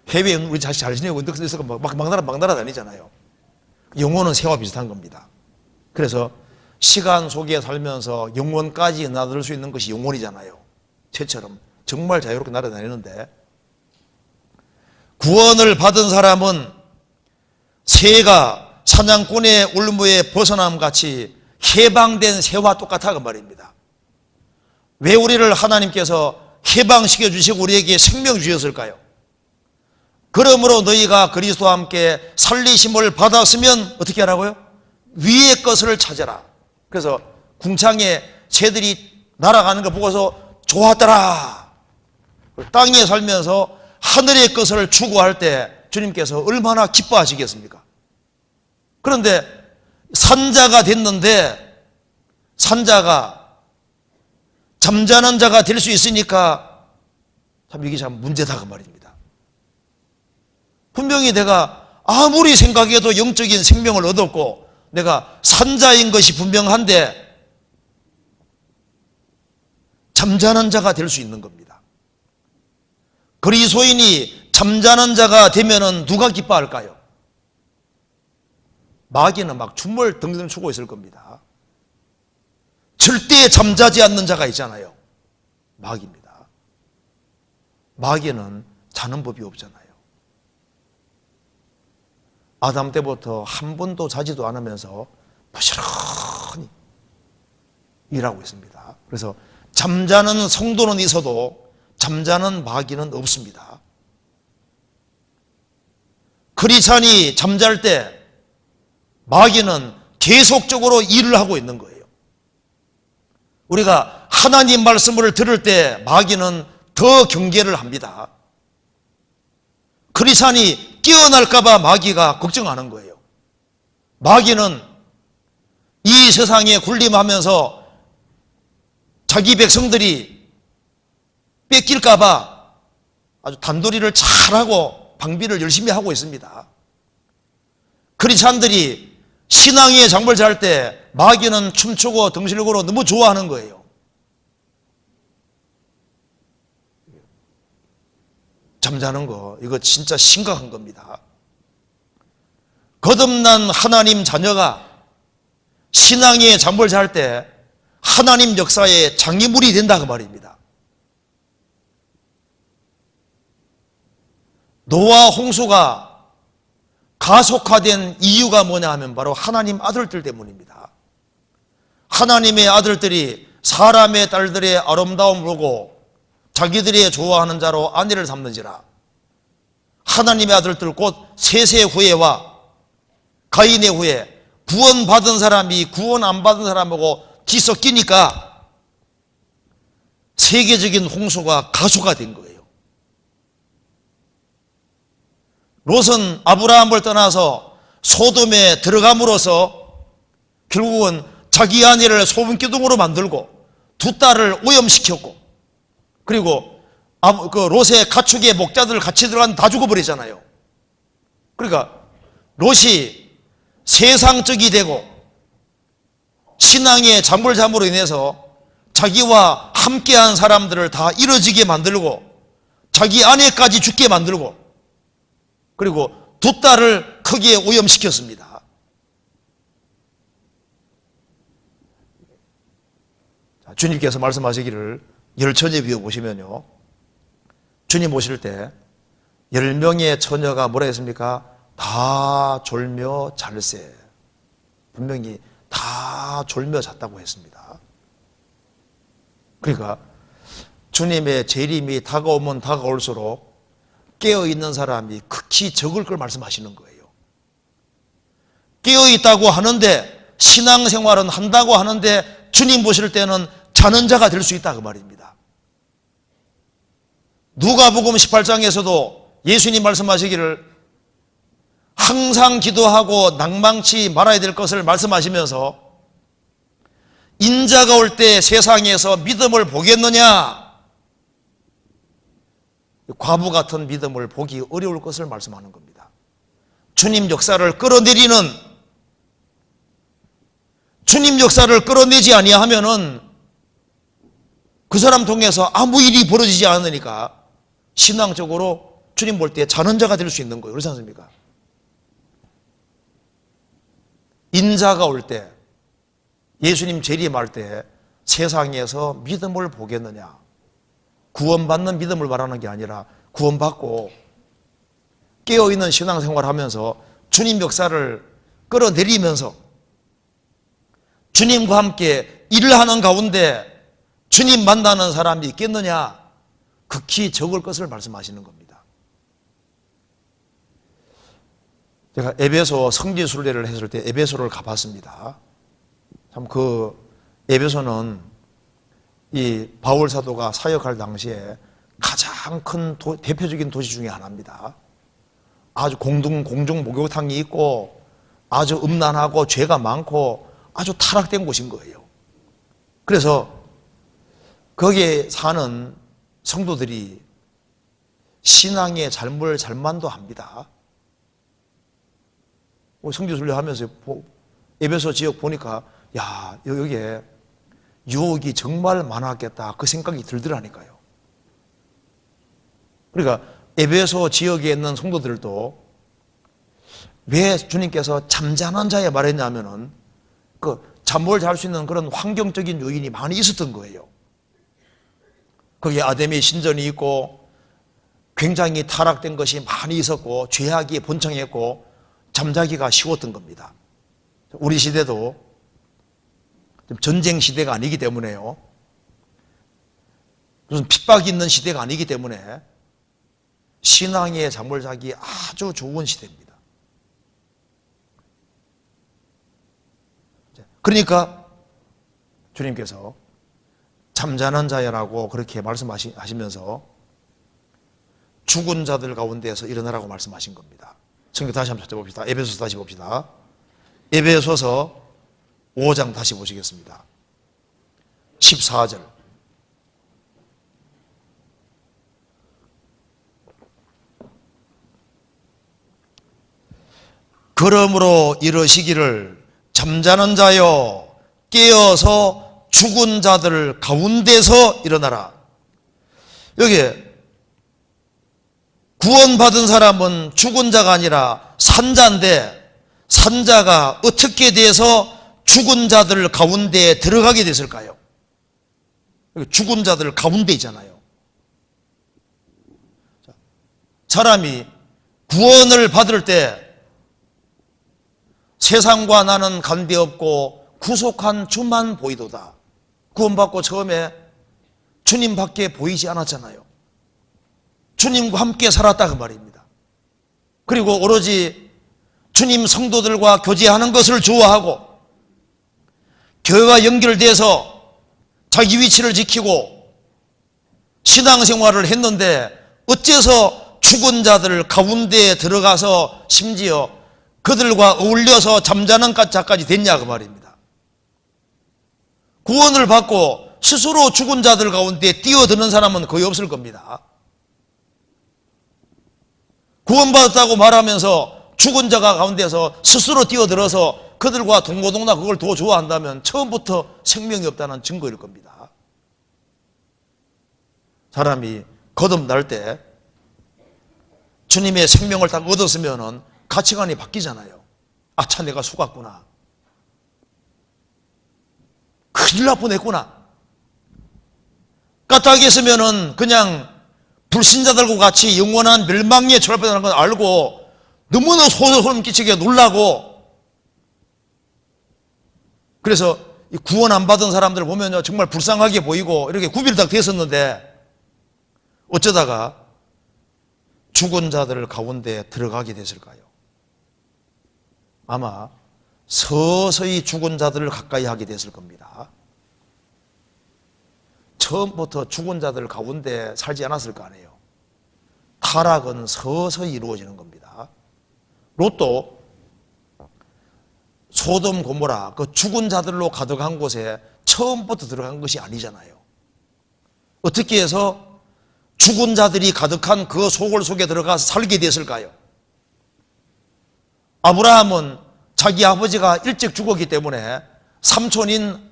해외에 우리 자식 잘 지내고 있어서 막 날아다니잖아요. 영혼은 새와 비슷한 겁니다. 그래서 시간 속에 살면서 영혼까지 나들 수 있는 것이 영혼이잖아요. 새처럼 정말 자유롭게 날아다니는데, 구원을 받은 사람은 새가 사냥꾼의 올무에 벗어남 같이 해방된 새와 똑같아 그 말입니다. 왜 우리를 하나님께서 해방시켜 주시고 우리에게 생명 주셨을까요? 그러므로 너희가 그리스도와 함께 살리심을 받았으면 어떻게 하라고요? 위의 것을 찾아라. 그래서 궁창에 새들이 날아가는 걸 보고서 좋았더라. 땅에 살면서 하늘의 것을 추구할 때 주님께서 얼마나 기뻐하시겠습니까? 그런데 산자가 됐는데 산자가 잠자는 자가 될 수 있으니까 참 이게 참 문제다 그 말입니다. 분명히 내가 아무리 생각해도 영적인 생명을 얻었고 내가 산자인 것이 분명한데 잠자는 자가 될 수 있는 겁니다. 그리스도인이 잠자는 자가 되면은 누가 기뻐할까요? 마귀는 막 춤을 덩덩 추고 있을 겁니다. 절대 잠자지 않는 자가 있잖아요. 마귀입니다. 마귀는 자는 법이 없잖아요. 아담 때부터 한 번도 자지도 않으면서 부지런히 일하고 있습니다. 그래서 잠자는 성도는 있어도 잠자는 마귀는 없습니다. 크리스찬이 잠잘 때 마귀는 계속적으로 일을 하고 있는 거예요. 우리가 하나님 말씀을 들을 때 마귀는 더 경계를 합니다. 크리스찬이 깨어날까 봐 마귀가 걱정하는 거예요. 마귀는 이 세상에 군림하면서 자기 백성들이 뺏길까 봐 아주 단도리를 잘하고 방비를 열심히 하고 있습니다. 크리스찬들이 신앙의 장을 잘 때 마귀는 춤추고 덩실거리고 너무 좋아하는 거예요. 잠자는 거 이거 진짜 심각한 겁니다. 거듭난 하나님 자녀가 신앙의 잠을 잘 때 하나님 역사의 장애물이 된다 그 말입니다. 노아 홍수가 가속화된 이유가 뭐냐 하면 바로 하나님 아들들 때문입니다. 하나님의 아들들이 사람의 딸들의 아름다움을 보고 자기들이 좋아하는 자로 아내를 삼는지라. 하나님의 아들들 곧 셋의 후예와 가인의 후예, 구원받은 사람이 구원 안 받은 사람하고 뒤섞이니까 세계적인 홍수가 가속화된 거예요. 롯은 아브라함을 떠나서 소돔에 들어감으로써 결국은 자기 아내를 소금기둥으로 만들고 두 딸을 오염시켰고, 그리고 그 롯의 가축의 목자들 같이 들어간 다 죽어버리잖아요. 그러니까 롯이 세상적이 되고 신앙의 잠불잠으로 인해서 자기와 함께한 사람들을 다 이뤄지게 만들고 자기 아내까지 죽게 만들고 그리고 두 딸을 크게 오염시켰습니다. 주님께서 말씀하시기를 열처제 비유 보시면요, 주님 오실 때 10명의 처녀가 뭐라 했습니까? 다 졸며 잘세. 분명히 다 졸며 잤다고 했습니다. 그러니까 주님의 재림이 다가오면 다가올수록 깨어있는 사람이 극히 적을 걸 말씀하시는 거예요. 깨어있다고 하는데, 신앙생활은 한다고 하는데 주님 보실 때는 자는 자가 될 수 있다 그 말입니다. 누가복음 18장에서도 예수님 말씀하시기를 항상 기도하고 낭망치 말아야 될 것을 말씀하시면서 인자가 올 때 세상에서 믿음을 보겠느냐, 과부 같은 믿음을 보기 어려울 것을 말씀하는 겁니다. 주님 역사를 끌어내리는, 주님 역사를 끌어내지 아니하면은 그 사람 통해서 아무 일이 벌어지지 않으니까 신앙적으로 주님 볼 때 자는 자가 될 수 있는 거예요. 그렇지 않습니까? 인자가 올 때, 예수님 재림할 때 세상에서 믿음을 보겠느냐, 구원받는 믿음을 말하는 게 아니라 구원받고 깨어있는 신앙생활을 하면서 주님 역사를 끌어내리면서 주님과 함께 일을 하는 가운데 주님 만나는 사람이 있겠느냐, 극히 적을 것을 말씀하시는 겁니다. 제가 에베소 성지순례를 했을 때 에베소를 가봤습니다. 참 그 에베소는 이 바울 사도가 사역할 당시에 가장 큰 대표적인 도시 중에 하나입니다. 아주 공중 목욕탕이 있고 아주 음란하고 죄가 많고 아주 타락된 곳인 거예요. 그래서 거기에 사는 성도들이 신앙의 잘만도 합니다. 성지순례 하면서 에베소 지역 보니까 야, 여기에 유혹이 정말 많았겠다 그 생각이 들더라니까요. 그러니까 에베소 지역에 있는 성도들도 왜 주님께서 잠자는 자에 말했냐면은 그 잠을 잘 수 있는 그런 환경적인 요인이 많이 있었던 거예요. 거기에 아담의 신전이 있고 굉장히 타락된 것이 많이 있었고 죄악이 번창했고 잠자기가 쉬웠던 겁니다. 우리 시대도 전쟁 시대가 아니기 때문에요, 무슨 핍박이 있는 시대가 아니기 때문에 신앙에 잠을 자기 아주 좋은 시대입니다. 그러니까 주님께서 잠자는 자야라고 그렇게 말씀하시면서 죽은 자들 가운데에서 일어나라고 말씀하신 겁니다. 성경 다시 한번 찾아봅시다. 에베소서 다시 봅시다. 에베소서 5장 다시 보시겠습니다. 14절. 그러므로 이러시기를 잠자는 자여 깨어서 죽은 자들 가운데서 일어나라. 여기 구원받은 사람은 죽은 자가 아니라 산자인데 산자가 어떻게 돼서 죽은 자들 가운데에 들어가게 됐을까요? 죽은 자들 가운데 있잖아요. 사람이 구원을 받을 때 세상과 나는 관계없고 구속한 주만 보이도다. 구원받고 처음에 주님밖에 보이지 않았잖아요. 주님과 함께 살았다 그 말입니다. 그리고 오로지 주님 성도들과 교제하는 것을 좋아하고 교회와 연결돼서 자기 위치를 지키고 신앙생활을 했는데 어째서 죽은 자들 가운데에 들어가서 심지어 그들과 어울려서 잠자는 자까지 됐냐 그 말입니다. 구원을 받고 스스로 죽은 자들 가운데 뛰어드는 사람은 거의 없을 겁니다. 구원받았다고 말하면서 죽은 자가 가운데서 스스로 뛰어들어서 그들과 동고동락 그걸 더 좋아한다면 처음부터 생명이 없다는 증거일 겁니다. 사람이 거듭날 때 주님의 생명을 딱 얻었으면 가치관이 바뀌잖아요. 아차 내가 속았구나, 큰일 날 뻔했구나, 까닭이 있으면은 그냥 불신자들과 같이 영원한 멸망에 처할 걸 알고 너무나 소름 끼치게 놀라고, 그래서 구원 안 받은 사람들 보면요 정말 불쌍하게 보이고 이렇게 구비를 딱 됐었는데 어쩌다가 죽은 자들 가운데 들어가게 됐을까요? 아마 서서히 죽은 자들을 가까이 하게 됐을 겁니다. 처음부터 죽은 자들 가운데 살지 않았을 거 아니에요. 타락은 서서히 이루어지는 겁니다. 롯도 소돔 고모라 그 죽은 자들로 가득한 곳에 처음부터 들어간 것이 아니잖아요. 어떻게 해서 죽은 자들이 가득한 그 소굴 속에 들어가서 살게 됐을까요? 아브라함은 자기 아버지가 일찍 죽었기 때문에 삼촌인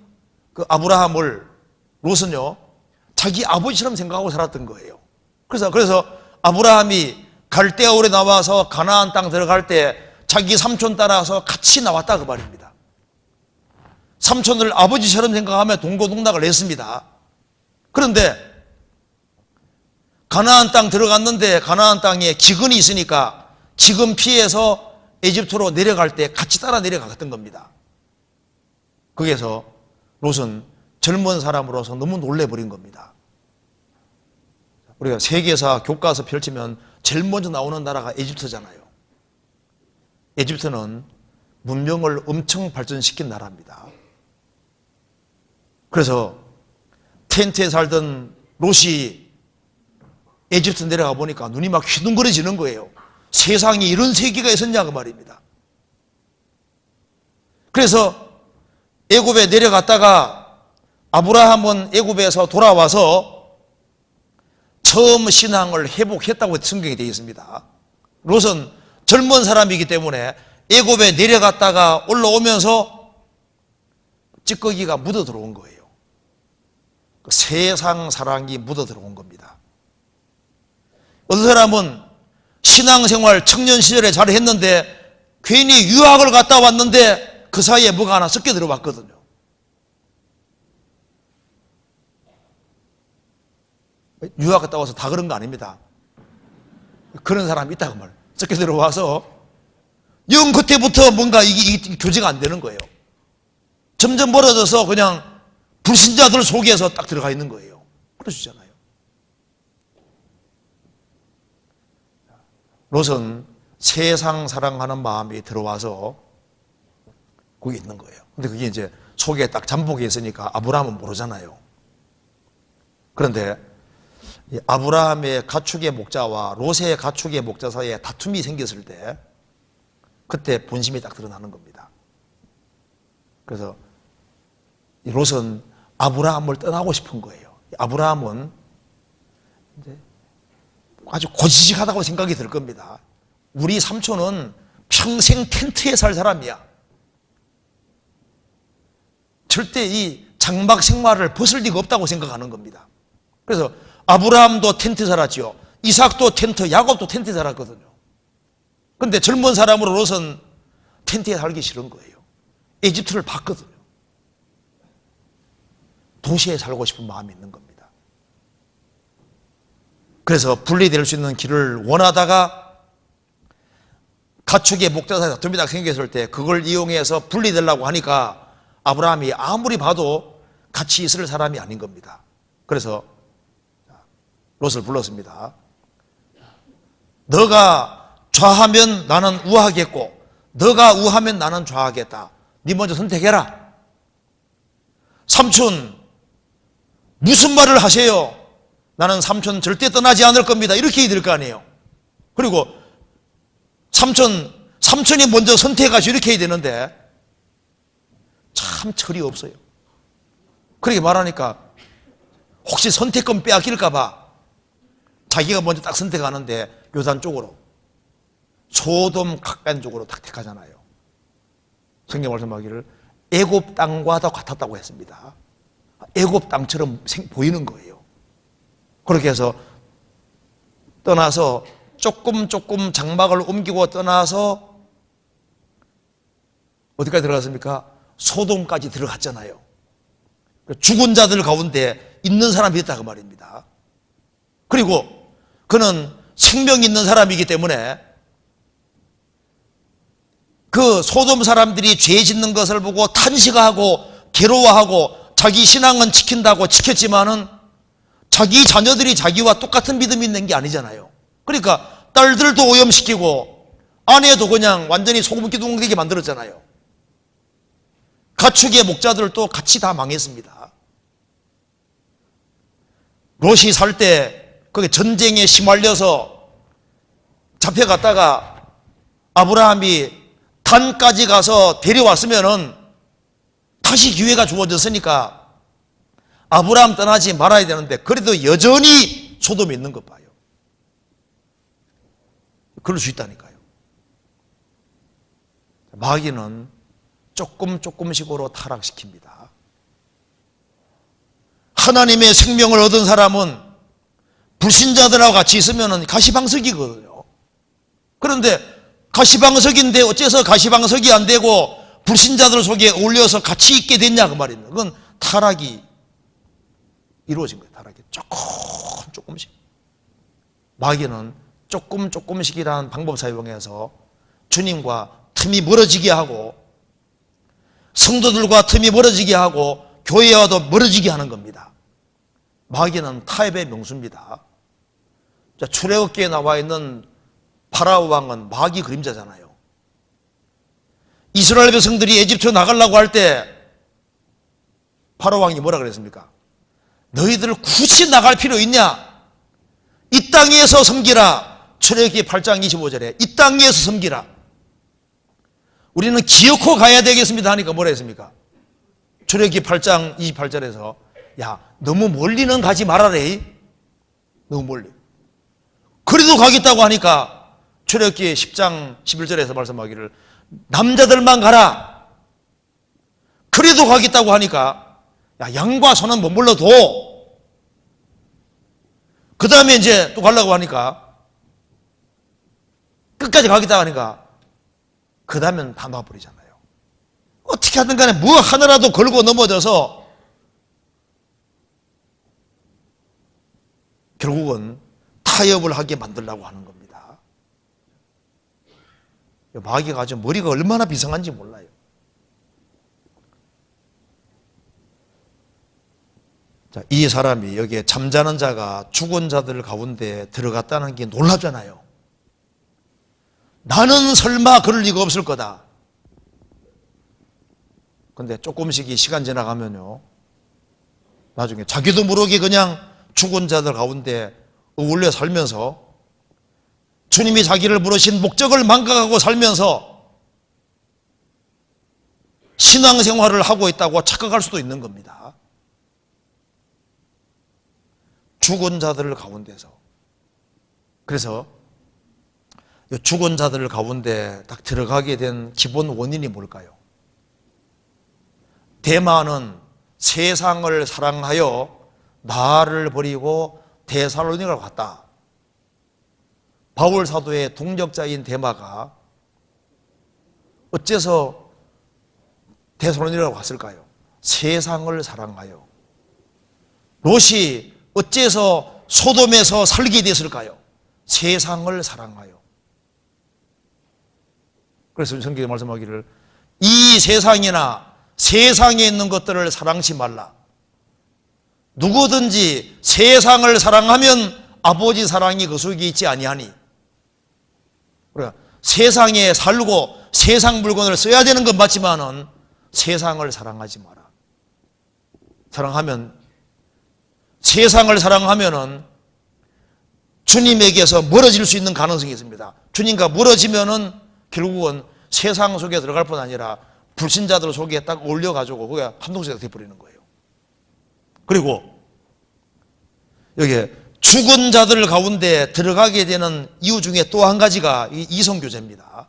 그 아브라함을 롯은요 자기 아버지처럼 생각하고 살았던 거예요. 그래서 아브라함이 갈대아울에 나와서 가나안 땅 들어갈 때 자기 삼촌 따라서 같이 나왔다 그 말입니다. 삼촌을 아버지처럼 생각하며 동고동락을 했습니다. 그런데 가나안 땅 들어갔는데 가나안 땅에 기근이 있으니까 기근 피해서 에집트로 내려갈 때 같이 따라 내려갔던 겁니다. 거기에서 롯은 젊은 사람으로서 너무 놀래버린 겁니다. 우리가 세계사 교과서 펼치면 제일 먼저 나오는 나라가 에집트잖아요. 에집트는 문명을 엄청 발전시킨 나라입니다. 그래서 텐트에 살던 롯이 에집트 내려가 보니까 눈이 막 휘둥그레지는 거예요. 세상에 이런 세계가 있었냐 그 말입니다. 그래서 애굽에 내려갔다가 아브라함은 애굽에서 돌아와서 처음 신앙을 회복했다고 성경에 되어 있습니다. 롯은 젊은 사람이기 때문에 애굽에 내려갔다가 올라오면서 찌꺼기가 묻어 들어온 거예요. 세상 사랑이 묻어 들어온 겁니다. 어떤 사람은 신앙생활 청년 시절에 잘했는데 괜히 유학을 갔다 왔는데 그 사이에 뭐가 하나 섞여 들어왔거든요. 유학 갔다 와서 다 그런 거 아닙니다. 그런 사람이 있다고 말. 섞여 들어와서 영 그때부터 뭔가 이게 교제가 안 되는 거예요. 점점 멀어져서 그냥 불신자들 속에서 딱 들어가 있는 거예요. 그러시잖아요. 롯은 세상 사랑하는 마음이 들어와서 거기 있는 거예요. 근데 그게 이제 속에 딱 잠복해 있으니까 아브라함은 모르잖아요. 그런데 아브라함의 가축의 목자와 롯의 가축의 목자 사이에 다툼이 생겼을 때 그때 본심이 딱 드러나는 겁니다. 그래서 롯은 아브라함을 떠나고 싶은 거예요. 아브라함은 이제 아주 고지식하다고 생각이 들 겁니다. 우리 삼촌은 평생 텐트에 살 사람이야. 절대 이 장막 생활을 벗을 리가 없다고 생각하는 겁니다. 그래서 아브라함도 텐트 살았지요. 이삭도 텐트, 야곱도 텐트에 살았거든요. 그런데 젊은 사람으로 롯은 텐트에 살기 싫은 거예요. 에집트를 봤거든요. 도시에 살고 싶은 마음이 있는 겁니다. 그래서 분리될 수 있는 길을 원하다가 가축의 목자 사이에 다툼이 딱 생겼을 때 그걸 이용해서 분리되려고 하니까 아브라함이 아무리 봐도 같이 있을 사람이 아닌 겁니다. 그래서 롯을 불렀습니다. 너가 좌하면 나는 우하겠고 너가 우하면 나는 좌하겠다. 네 먼저 선택해라. 삼촌 무슨 말을 하세요? 나는 삼촌 절대 떠나지 않을 겁니다. 이렇게 얘기 될 거 아니에요. 그리고 삼촌이 먼저 선택하시오 이렇게 해야 되는데 참 철이 없어요. 그렇게 말하니까 혹시 선택권 빼앗길까 봐 자기가 먼저 딱 선택하는데 요단 쪽으로 소돔 가까운 쪽으로 딱 택하잖아요. 성경 말씀하기를 애굽 땅과도 같았다고 했습니다. 애굽 땅처럼 보이는 거예요. 그렇게 해서 떠나서 조금 장막을 옮기고 떠나서 어디까지 들어갔습니까? 소돔까지 들어갔잖아요. 죽은 자들 가운데 있는 사람이 있다 그 말입니다. 그리고 그는 생명이 있는 사람이기 때문에 그 소돔 사람들이 죄 짓는 것을 보고 탄식하고 괴로워하고 자기 신앙은 지킨다고 지켰지만은 자기 자녀들이 자기와 똑같은 믿음이 있는 게 아니잖아요. 그러니까 딸들도 오염시키고 아내도 그냥 완전히 소금 기둥 되게 만들었잖아요. 가축의 목자들도 같이 다 망했습니다. 롯이 살 때 거기 전쟁에 시말려서 잡혀갔다가 아브라함이 단까지 가서 데려왔으면은 다시 기회가 주어졌으니까 아브라함 떠나지 말아야 되는데 그래도 여전히 소돔에 있는 것 봐요. 그럴 수 있다니까요. 마귀는 조금씩으로 타락시킵니다. 하나님의 생명을 얻은 사람은 불신자들하고 같이 있으면 가시방석이거든요. 그런데 가시방석인데 어째서 가시방석이 안 되고 불신자들 속에 어울려서 같이 있게 됐냐 그 말입니다. 그건 타락이 이루어진 거예요. 타락이 조금씩. 마귀는 조금씩이라는 방법 사용해서 주님과 틈이 멀어지게 하고 성도들과 틈이 멀어지게 하고 교회와도 멀어지게 하는 겁니다. 마귀는 타협의 명수입니다. 출애굽기에 나와 있는 파라오 왕은 마귀 그림자잖아요. 이스라엘 백성들이 에집트로 나가려고 할 때 파라오 왕이 뭐라 그랬습니까? 너희들 굳이 나갈 필요 있냐? 이 땅에서 섬기라. 출애굽기 8장 25절에 이 땅에서 섬기라. 우리는 기어코 가야 되겠습니다 하니까 뭐라 했습니까? 출애굽기 8장 28절에서 야 너무 멀리는 가지 말아래. 너무 멀리. 그래도 가겠다고 하니까 출애굽기 10장 11절에서 말씀하기를 남자들만 가라. 그래도 가겠다고 하니까 야 양과 소는 머물러도 그 다음에 이제 또 가려고 하니까 끝까지 가겠다고 하니까 그 다음엔 다 놔버리잖아요. 어떻게 하든 간에 뭐 하나라도 걸고 넘어져서 결국은 타협을 하게 만들려고 하는 겁니다. 마귀가 아주 머리가 얼마나 비상한지 몰라요. 자, 이 사람이 여기에 잠자는 자가 죽은 자들 가운데 들어갔다는 게 놀랍잖아요. 나는 설마 그럴 리가 없을 거다. 근데 조금씩 시간 지나가면요 나중에 자기도 모르게 그냥 죽은 자들 가운데 어울려 살면서 주님이 자기를 부르신 목적을 망각하고 살면서 신앙생활을 하고 있다고 착각할 수도 있는 겁니다. 죽은 자들 가운데서. 그래서 죽은 자들 가운데 딱 들어가게 된 기본 원인이 뭘까요? 데마는 세상을 사랑하여 나를 버리고 데살로니가로 갔다. 바울 사도의 동역자인 데마가 어째서 데살로니가로 갔을까요? 세상을 사랑하여. 롯이 어째서 소돔에서 살게 됐을까요? 세상을 사랑하여. 그래서 성경에 말씀하기를 이 세상이나 세상에 있는 것들을 사랑치 말라. 누구든지 세상을 사랑하면 아버지 사랑이 그 속에 있지 아니하니. 그러니까 세상에 살고 세상 물건을 써야 되는 건 맞지만은 세상을 사랑하지 마라. 세상을 사랑하면은 주님에게서 멀어질 수 있는 가능성이 있습니다. 주님과 멀어지면은 결국은 세상 속에 들어갈 뿐 아니라 불신자들 속에 딱 올려가지고 그게 한동세가 되어버리는 거예요. 그리고 여기에 죽은 자들 가운데 들어가게 되는 이유 중에 또 한 가지가 이성교제입니다.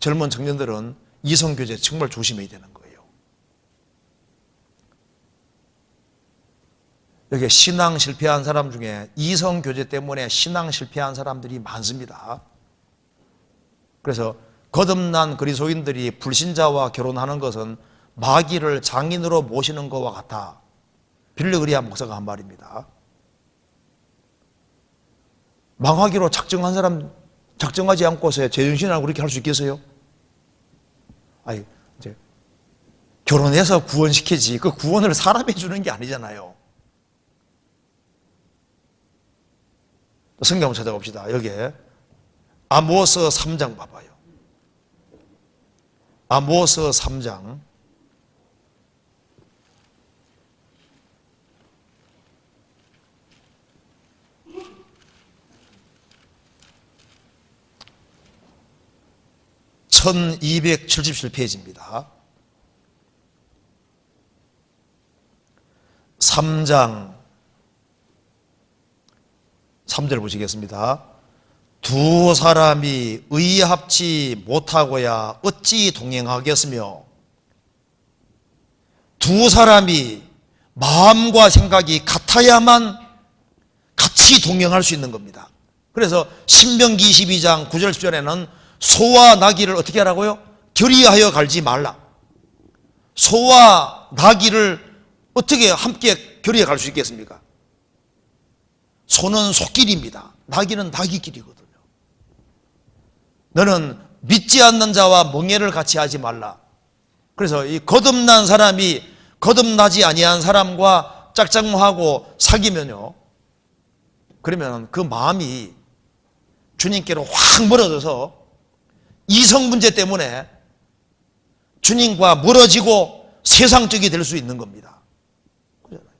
젊은 청년들은 이성교제 정말 조심해야 되는 거예요. 여기 신앙 실패한 사람 중에 이성교제 때문에 신앙 실패한 사람들이 많습니다. 그래서 거듭난 그리스도인들이 불신자와 결혼하는 것은 마귀를 장인으로 모시는 것과 같아. 빌리 그리암 목사가 한 말입니다. 망하기로 작정한 사람 작정하지 않고서 제정신하고 그렇게 할 수 있겠어요? 아니, 이제 결혼해서 구원시키지 그 구원을 사람이 주는 게 아니잖아요. 성경 한번 찾아봅시다. 여기에 아모스 3장 봐봐요. 아모스 3장 1277페이지입니다. 3장 3절 보시겠습니다. 두 사람이 의합치 못하고야 어찌 동행하겠으며 두 사람이 마음과 생각이 같아야만 같이 동행할 수 있는 겁니다. 그래서 신명기 22장 9절 10절에는 소와 나귀를 어떻게 하라고요? 결의하여 갈지 말라. 소와 나귀를 어떻게 함께 결의해 갈 수 있겠습니까? 소는 소길입니다. 나귀는 나귀길이거든요. 너는 믿지 않는 자와 멍에를 같이 하지 말라. 그래서 이 거듭난 사람이 거듭나지 아니한 사람과 짝짝하고 사귀면요, 그러면 그 마음이 주님께로 확 멀어져서 이성 문제 때문에 주님과 멀어지고 세상적이 될 수 있는 겁니다. 그렇잖아요.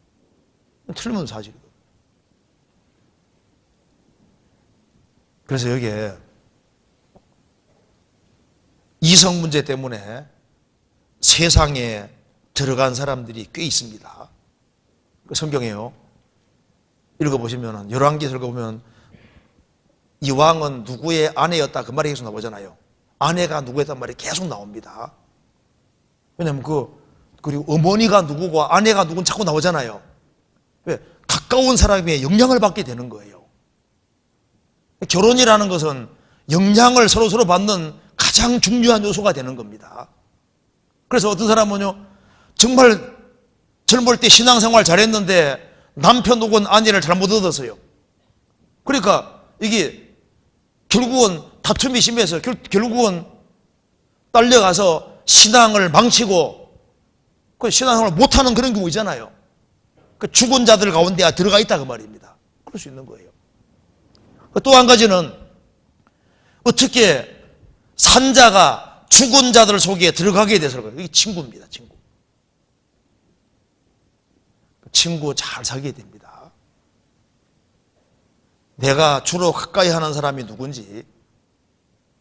틀린 사실이거든요. 그래서 여기에 이성 문제 때문에 세상에 들어간 사람들이 꽤 있습니다. 성경에요, 읽어보시면, 열왕기에서 읽어보면 이 왕은 누구의 아내였다 그 말이 계속 나오잖아요. 아내가 누구였단 말이 계속 나옵니다. 왜냐하면 그리고 어머니가 누구고 아내가 누군 자꾸 나오잖아요. 왜? 가까운 사람의 영향을 받게 되는 거예요. 결혼이라는 것은 영향을 서로 받는 가장 중요한 요소가 되는 겁니다. 그래서 어떤 사람은요, 정말 젊을 때 신앙생활 잘했는데 남편 혹은 아내를 잘못 얻었어요. 그러니까 이게 결국은 다툼이 심해서 결국은 딸려가서 신앙을 망치고 그 신앙생활을 못하는 그런 경우 있잖아요. 그 죽은 자들 가운데 들어가 있다 그 말입니다. 그럴 수 있는 거예요. 또 한 가지는 어떻게 산자가 죽은 자들 속에 들어가게 돼서 그래요. 이게 친구입니다. 친구 잘 사귀어야 됩니다. 내가 주로 가까이 하는 사람이 누군지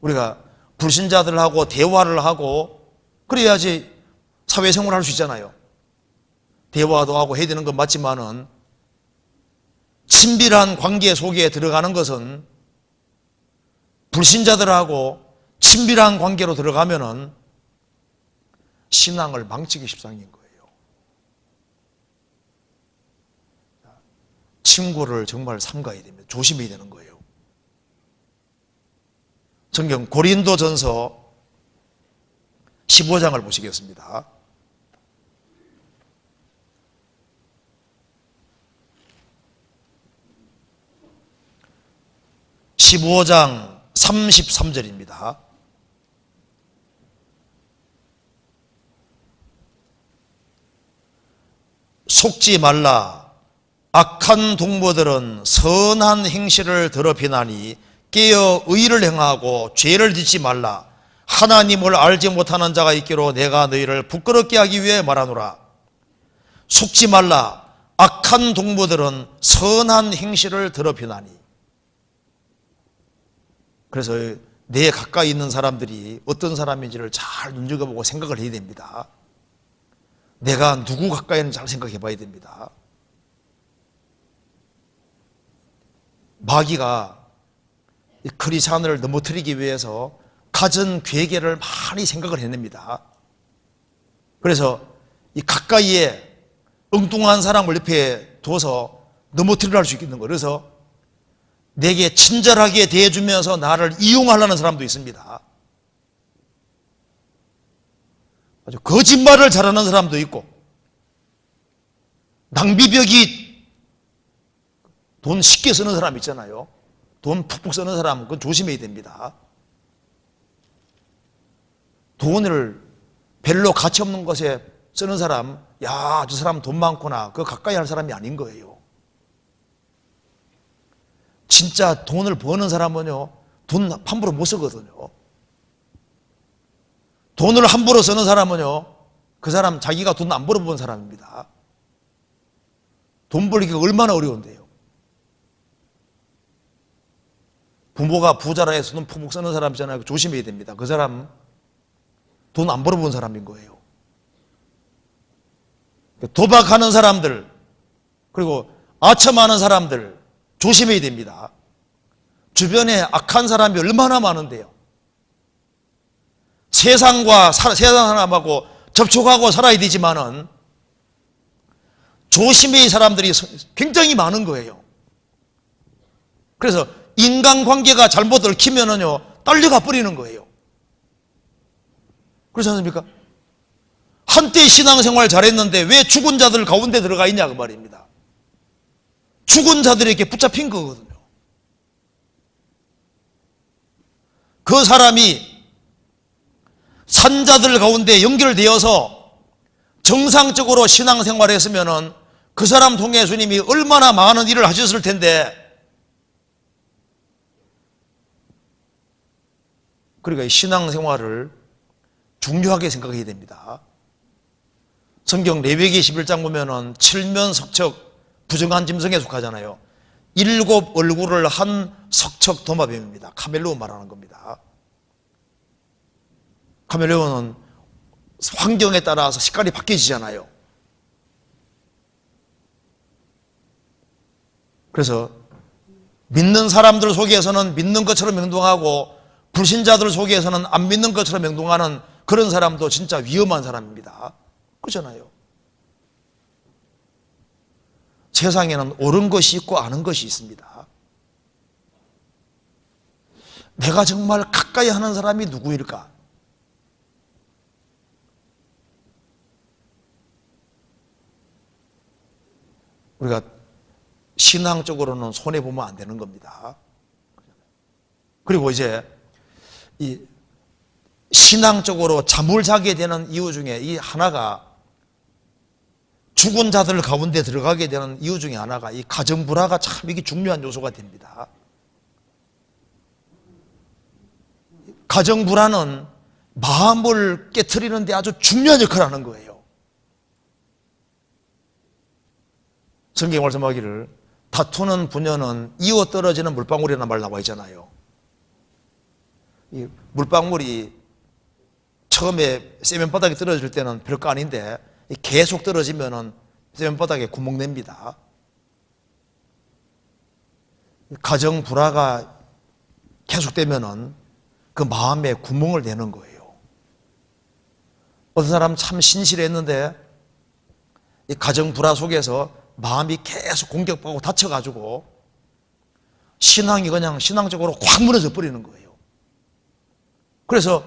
우리가 불신자들하고 대화를 하고 그래야지 사회생활을 할 수 있잖아요. 대화도 하고 해야 되는 건 맞지만은 친밀한 관계 속에 들어가는 것은 불신자들하고 친밀한 관계로 들어가면은 신앙을 망치기 십상인 거예요. 친구를 정말 삼가야 됩니다. 조심해야 되는 거예요. 성경 고린도전서 15장을 보시겠습니다. (15장) 33절입니다. 속지 말라. 악한 동무들은 선한 행실을 더럽히나니 깨어 의를 행하고 죄를 짓지 말라. 하나님을 알지 못하는 자가 있기로 내가 너희를 부끄럽게 하기 위해 말하노라. 속지 말라. 악한 동무들은 선한 행실을 더럽히나니. 그래서 내 가까이 있는 사람들이 어떤 사람인지를 잘 눈여겨보고 생각을 해야 됩니다. 내가 누구 가까이 있는지 잘 생각해 봐야 됩니다. 마귀가 이 크리스찬을 넘어뜨리기 위해서 갖은 괴계를 많이 생각을 해냅니다. 그래서 이 가까이에 엉뚱한 사람을 옆에 둬서 넘어뜨리려 할 수 있는 거예요. 그래서 내게 친절하게 대해주면서 나를 이용하려는 사람도 있습니다. 아주 거짓말을 잘하는 사람도 있고, 낭비벽이 돈 쉽게 쓰는 사람 있잖아요. 돈 푹푹 쓰는 사람, 그건 조심해야 됩니다. 돈을 별로 가치 없는 것에 쓰는 사람, 야, 저 사람 돈 많구나, 그거 가까이 할 사람이 아닌 거예요. 진짜 돈을 버는 사람은요, 돈 함부로 못 쓰거든요. 돈을 함부로 쓰는 사람은요, 그 사람 자기가 돈 안 벌어본 사람입니다. 돈 벌기가 얼마나 어려운데요. 부모가 부자라 해서 돈 푹푹 쓰는 사람 있잖아요. 조심해야 됩니다. 그 사람 돈 안 벌어본 사람인 거예요. 도박하는 사람들, 그리고 아첨하는 사람들 조심해야 됩니다. 주변에 악한 사람이 얼마나 많은데요. 세상 사람하고 접촉하고 살아야 되지만은 조심해야 할 사람들이 굉장히 많은 거예요. 그래서 인간관계가 잘못 얽히면은요, 딸려가 버리는 거예요. 그렇지 않습니까? 한때 신앙생활 잘했는데 왜 죽은 자들 가운데 들어가 있냐 그 말입니다. 죽은 자들에게 붙잡힌 거거든요. 그 사람이 산자들 가운데 연결되어서 정상적으로 신앙생활을 했으면은 그 사람 통해 주님이 얼마나 많은 일을 하셨을 텐데, 그러니까 이 신앙생활을 중요하게 생각해야 됩니다. 성경 레위기 11장 보면은 칠면 석척 부정한 짐승에 속하잖아요. 7 얼굴을 한 석척 도마뱀입니다. 카멜레온 말하는 겁니다. 카멜레온은 환경에 따라서 색깔이 바뀌어지잖아요. 그래서 믿는 사람들 속에서는 믿는 것처럼 행동하고 불신자들 속에서는 안 믿는 것처럼 행동하는 그런 사람도 진짜 위험한 사람입니다. 그렇잖아요. 세상에는 옳은 것이 있고 아는 것이 있습니다. 내가 정말 가까이 하는 사람이 누구일까? 우리가 신앙적으로는 손해보면 안 되는 겁니다. 그리고 이제 이 신앙적으로 잠을 자게 되는 이유 중에 이 하나가, 죽은 자들 가운데 들어가게 되는 이유 중에 하나가 이 가정불화가 참 이게 중요한 요소가 됩니다. 가정불화는 마음을 깨트리는 데 아주 중요한 역할을 하는 거예요. 성경 말씀하기를 다투는 부녀는 이어 떨어지는 물방울이라는 말 나와 있잖아요. 이 물방울이 처음에 세면바닥에 떨어질 때는 별거 아닌데 계속 떨어지면은 세면바닥에 구멍 냅니다. 가정 불화가 계속되면은 그 마음에 구멍을 내는 거예요. 어떤 사람 참 신실했는데 이 가정 불화 속에서 마음이 계속 공격받고 다쳐가지고 신앙이 그냥 신앙적으로 확 무너져 버리는 거예요. 그래서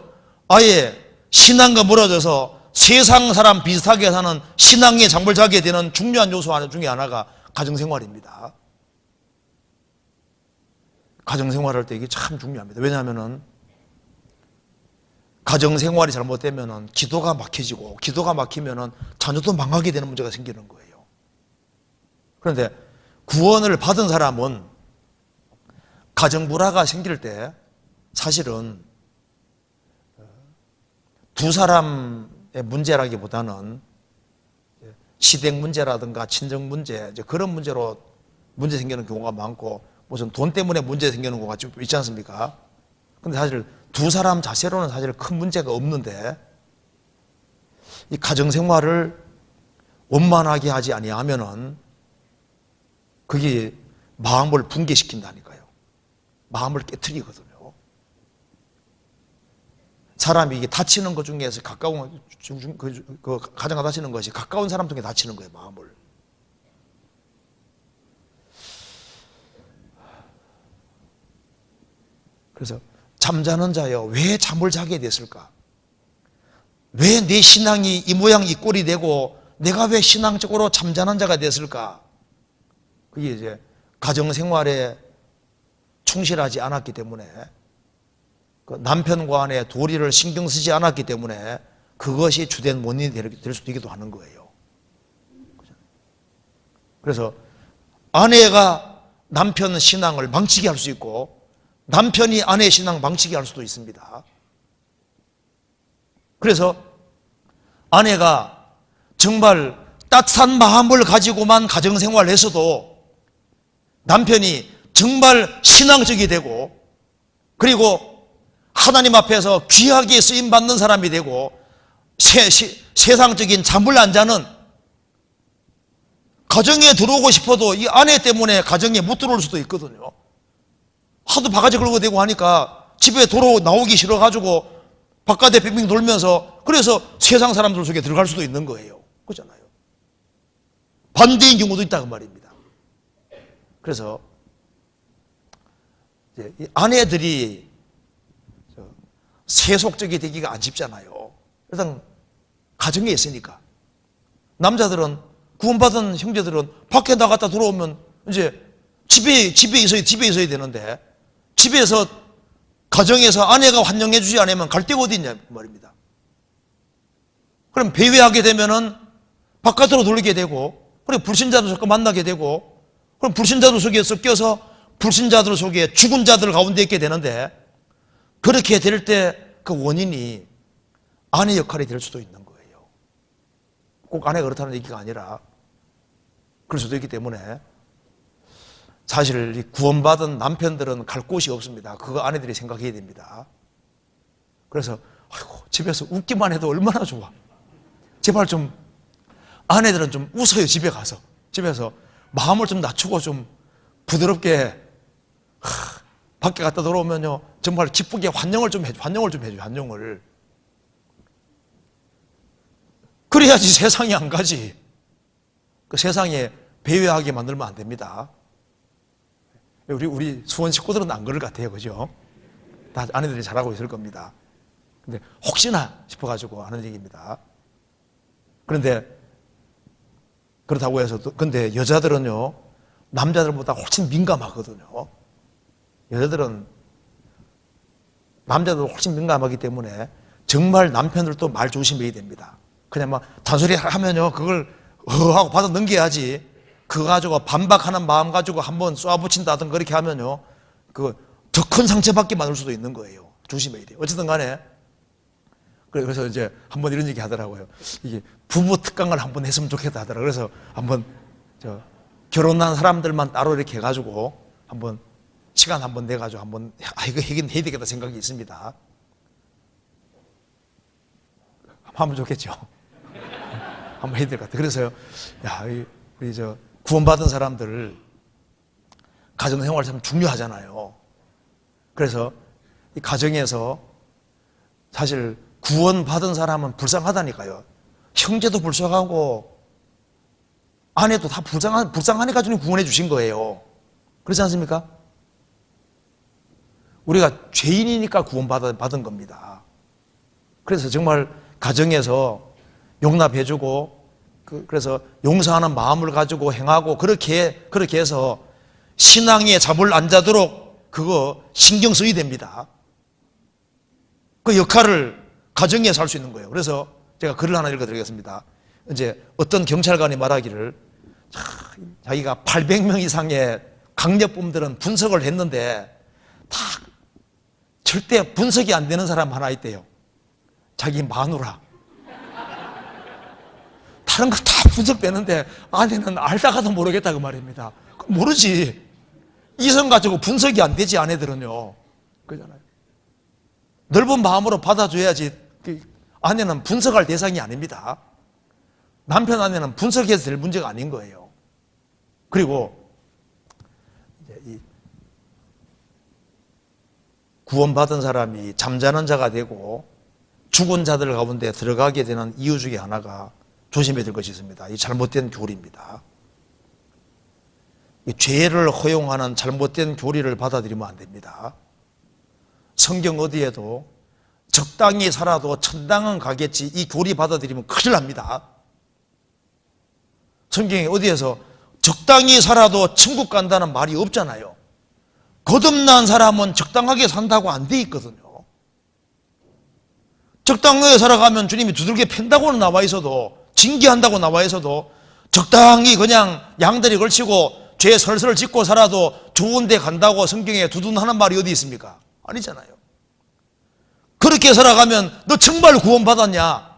아예 신앙과 멀어져서 세상 사람 비슷하게 사는 신앙에 잠을 자게 되는 중요한 요소 중에 하나가 가정생활입니다. 가정생활할 때 이게 참 중요합니다. 왜냐하면은 가정생활이 잘못되면은 기도가 막혀지고, 기도가 막히면은 자녀도 망하게 되는 문제가 생기는 거예요. 그런데 구원을 받은 사람은 가정불화가 생길 때 사실은 두 사람의 문제라기보다는 시댁 문제라든가 친정 문제, 그런 문제로 문제 생기는 경우가 많고, 무슨 돈 때문에 문제 생기는 경우가 좀 있지 않습니까? 근데 사실 두 사람 자체로는 사실 큰 문제가 없는데, 이 가정생활을 원만하게 하지 아니하면은 그게 마음을 붕괴시킨다니까요. 마음을 깨트리거든요. 사람이 이게 다치는 것 중에서 가까운, 가장 다치는 것이 가까운 사람 통해 다치는 거예요, 마음을. 그래서 잠자는 자여, 왜 잠을 자게 됐을까? 왜 내 신앙이 이 모양 이 꼴이 되고 내가 왜 신앙적으로 참전한 자가 됐을까? 그게 이제 가정생활에 충실하지 않았기 때문에, 그 남편과 아내의 도리를 신경 쓰지 않았기 때문에 그것이 주된 원인이 될 수도 있기도 하는 거예요. 그래서 아내가 남편 신앙을 망치게 할 수 있고 남편이 아내의 신앙 망치게 할 수도 있습니다. 그래서 아내가 정말 따뜻한 마음을 가지고만 가정생활을 했어도 남편이 정말 신앙적이 되고, 그리고 하나님 앞에서 귀하게 쓰임받는 사람이 되고 세상적인 잠을 안 자는, 가정에 들어오고 싶어도 이 아내 때문에 가정에 못 들어올 수도 있거든요. 하도 바가지 걸고 대고 하니까 집에 나오기 싫어가지고 바깥에 빙빙 돌면서, 그래서 세상 사람들 속에 들어갈 수도 있는 거예요. 그렇잖아요. 반대인 경우도 있다고 말입니다. 그래서 이제 이 아내들이 세속적이 되기가 안 쉽잖아요. 일단 가정에 있으니까. 남자들은, 구원받은 형제들은 밖에 나갔다 들어오면 이제 집에 있어야 되는데, 집에서 가정에서 아내가 환영해 주지 않으면 갈 데가 어디 있냐 말입니다. 그럼 배회하게 되면은 바깥으로 돌리게 되고, 그리고 불신자들 자꾸 만나게 되고, 그럼 불신자들 속에 섞여서 불신자들 속에 죽은 자들 가운데 있게 되는데, 그렇게 될 때 그 원인이 아내 역할이 될 수도 있는 거예요. 꼭 아내가 그렇다는 얘기가 아니라 그럴 수도 있기 때문에, 사실 이 구원받은 남편들은 갈 곳이 없습니다. 그거 아내들이 생각해야 됩니다. 그래서 아이고, 집에서 웃기만 해도 얼마나 좋아. 제발 좀, 아내들은 좀 웃어요. 집에서 마음을 좀 낮추고 좀 부드럽게, 밖에 갔다 돌아오면요 정말 기쁘게 환영을 좀 해줘. 환영을. 그래야지 세상이 안 가지. 그 세상에 배회하게 만들면 안 됩니다. 우리 수원 식구들은 안 그럴 것 같아요. 그죠? 다 아내들이 잘하고 있을 겁니다. 근데 혹시나 싶어가지고 하는 얘기입니다. 그런데 그렇다고 해서, 근데 여자들은요 남자들보다 훨씬 민감하거든요. 여자들은 남자들 훨씬 민감하기 때문에 정말 남편들도 말 조심해야 됩니다. 그냥 막 잔소리 하면요 그걸 하고 받아 넘겨야지, 그거 가지고 반박하는 마음 가지고 한번 쏘아붙인다든가 그렇게 하면요 그 더 큰 상처받게 만들 수도 있는 거예요. 조심해야 돼요. 어쨌든 간에 그래서 이제 한번 이런 얘기 하더라고요. 이게 부부 특강을 한번 했으면 좋겠다 하더라고요. 그래서 한번 결혼한 사람들만 따로 이렇게 해가지고 한번 시간 한번 내가지고 한번 이거 해야 되겠다 생각이 있습니다. 하면 좋겠죠. 한번 해야 될 것 같아요. 그래서요, 우리 구원받은 사람들 가정생활 참 중요하잖아요. 그래서 이 가정에서 사실 구원받은 사람은 불쌍하다니까요. 형제도 불쌍하고 아내도 다 불쌍하니까 주님 구원해 주신 거예요. 그렇지 않습니까? 우리가 죄인이니까 구원받은 겁니다. 그래서 정말 가정에서 용납해주고, 그래서 용서하는 마음을 가지고 행하고, 그렇게 해서 신앙에 잡을 안 자도록 그거 신경 써야 됩니다. 그 역할을 가정에서 할 수 있는 거예요. 그래서 제가 글을 하나 읽어드리겠습니다. 이제 어떤 경찰관이 말하기를, 자기가 800명 이상의 강력범들은 분석을 했는데 다 절대 분석이 안 되는 사람 하나 있대요. 자기 마누라. 다른 거 다 분석되는데 아내는 알다가도 모르겠다 그 말입니다. 모르지. 이성 가지고 분석이 안 되지, 아내들은요. 그러잖아요. 넓은 마음으로 받아줘야지. 아내는 분석할 대상이 아닙니다. 남편 아내는 분석해서 될 문제가 아닌 거예요. 그리고 이제 구원받은 사람이 잠자는 자가 되고 죽은 자들 가운데 들어가게 되는 이유 중에 하나가 조심해야 될 것이 있습니다. 이 잘못된 교리입니다. 이 죄를 허용하는 잘못된 교리를 받아들이면 안 됩니다. 성경 어디에도 적당히 살아도 천당은 가겠지, 이 교리 받아들이면 큰일 납니다. 성경에 어디에서 적당히 살아도 천국 간다는 말이 없잖아요. 거듭난 사람은 적당하게 산다고 안 돼 있거든요. 적당하게 살아가면 주님이 두들겨 팬다고는 나와 있어도, 징계한다고 나와 있어도, 적당히 그냥 양다리 걸치고 죄 설설 짓고 살아도 좋은 데 간다고 성경에 두둔하는 말이 어디 있습니까? 아니잖아요. 그렇게 살아가면 너 정말 구원받았냐?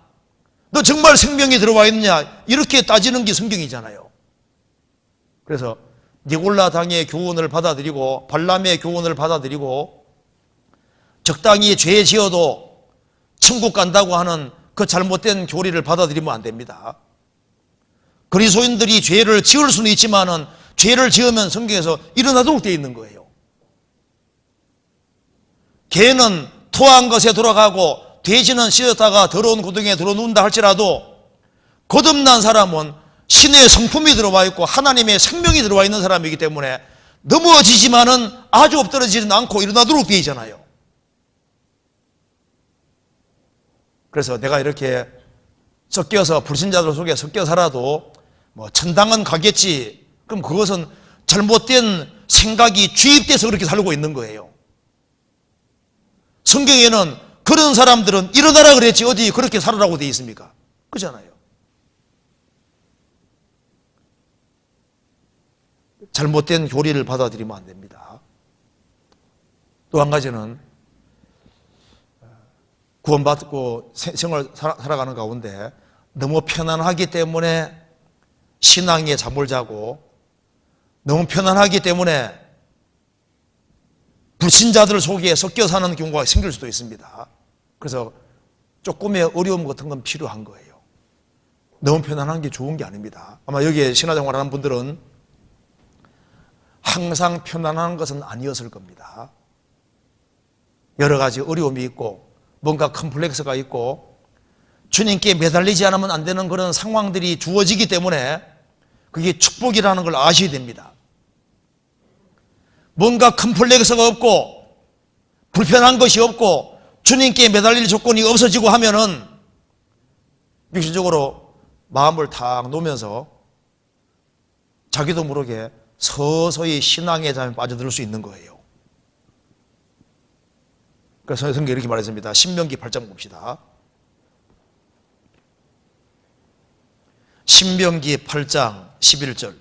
너 정말 생명이 들어와 있느냐? 이렇게 따지는 게 성경이잖아요. 그래서 니골라 당의 교훈을 받아들이고 발람의 교훈을 받아들이고 적당히 죄 지어도 천국 간다고 하는 그 잘못된 교리를 받아들이면 안 됩니다. 그리스도인들이 죄를 지을 수는 있지만은 죄를 지으면 성경에서 일어나도록 되어 있는 거예요. 개는 토한 것에 돌아가고 돼지는 씻었다가 더러운 고등에 들어눕는다 할지라도 거듭난 사람은 신의 성품이 들어와 있고 하나님의 생명이 들어와 있는 사람이기 때문에 넘어지지만은 아주 엎드러지지는 않고 일어나도록 되어 있잖아요. 그래서 내가 이렇게 섞여서 불신자들 속에 섞여 살아도 뭐 천당은 가겠지, 그럼 그것은 잘못된 생각이 주입돼서 그렇게 살고 있는 거예요. 성경에는 그런 사람들은 일어나라 그랬지 어디 그렇게 살아라고 되어 있습니까? 그렇잖아요. 잘못된 교리를 받아들이면 안 됩니다. 또 한 가지는 구원받고 생을 살아가는 가운데 너무 편안하기 때문에 신앙에 잠을 자고 너무 편안하기 때문에 불신자들 속에 섞여 사는 경우가 생길 수도 있습니다. 그래서 조금의 어려움 같은 건 필요한 거예요. 너무 편안한 게 좋은 게 아닙니다. 아마 여기에 신화생활 하는 분들은 항상 편안한 것은 아니었을 겁니다. 여러 가지 어려움이 있고 뭔가 컴플렉스가 있고 주님께 매달리지 않으면 안 되는 그런 상황들이 주어지기 때문에 그게 축복이라는 걸 아셔야 됩니다. 뭔가 컴플렉스가 없고 불편한 것이 없고 주님께 매달릴 조건이 없어지고 하면은 육신적으로 마음을 탁 놓으면서 자기도 모르게 서서히 신앙의 잠에 빠져들 수 있는 거예요. 그래서 성경에 이렇게 말했습니다. 신명기 8장 봅시다. 신명기 8장 11절.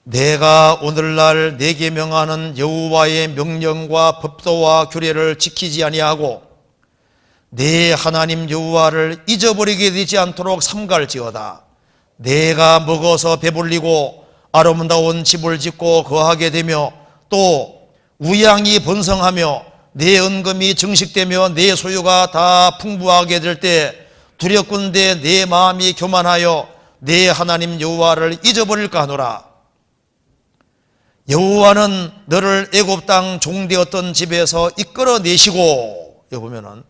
내가 오늘날 내게 명하는 여호와의 명령과 법도와 규례를 지키지 아니하고 내 하나님 여호와를 잊어버리게 되지 않도록 삼갈지어다. 내가 먹어서 배불리고 아름다운 집을 짓고 거하게 되며 또 우양이 번성하며 내 은금이 증식되며 내 소유가 다 풍부하게 될 때 두렵건대 내 마음이 교만하여 내 하나님 여호와를 잊어버릴까 하노라. 여호와는 너를 애굽 땅 종되었던 집에서 이끌어내시고, 여기 보면은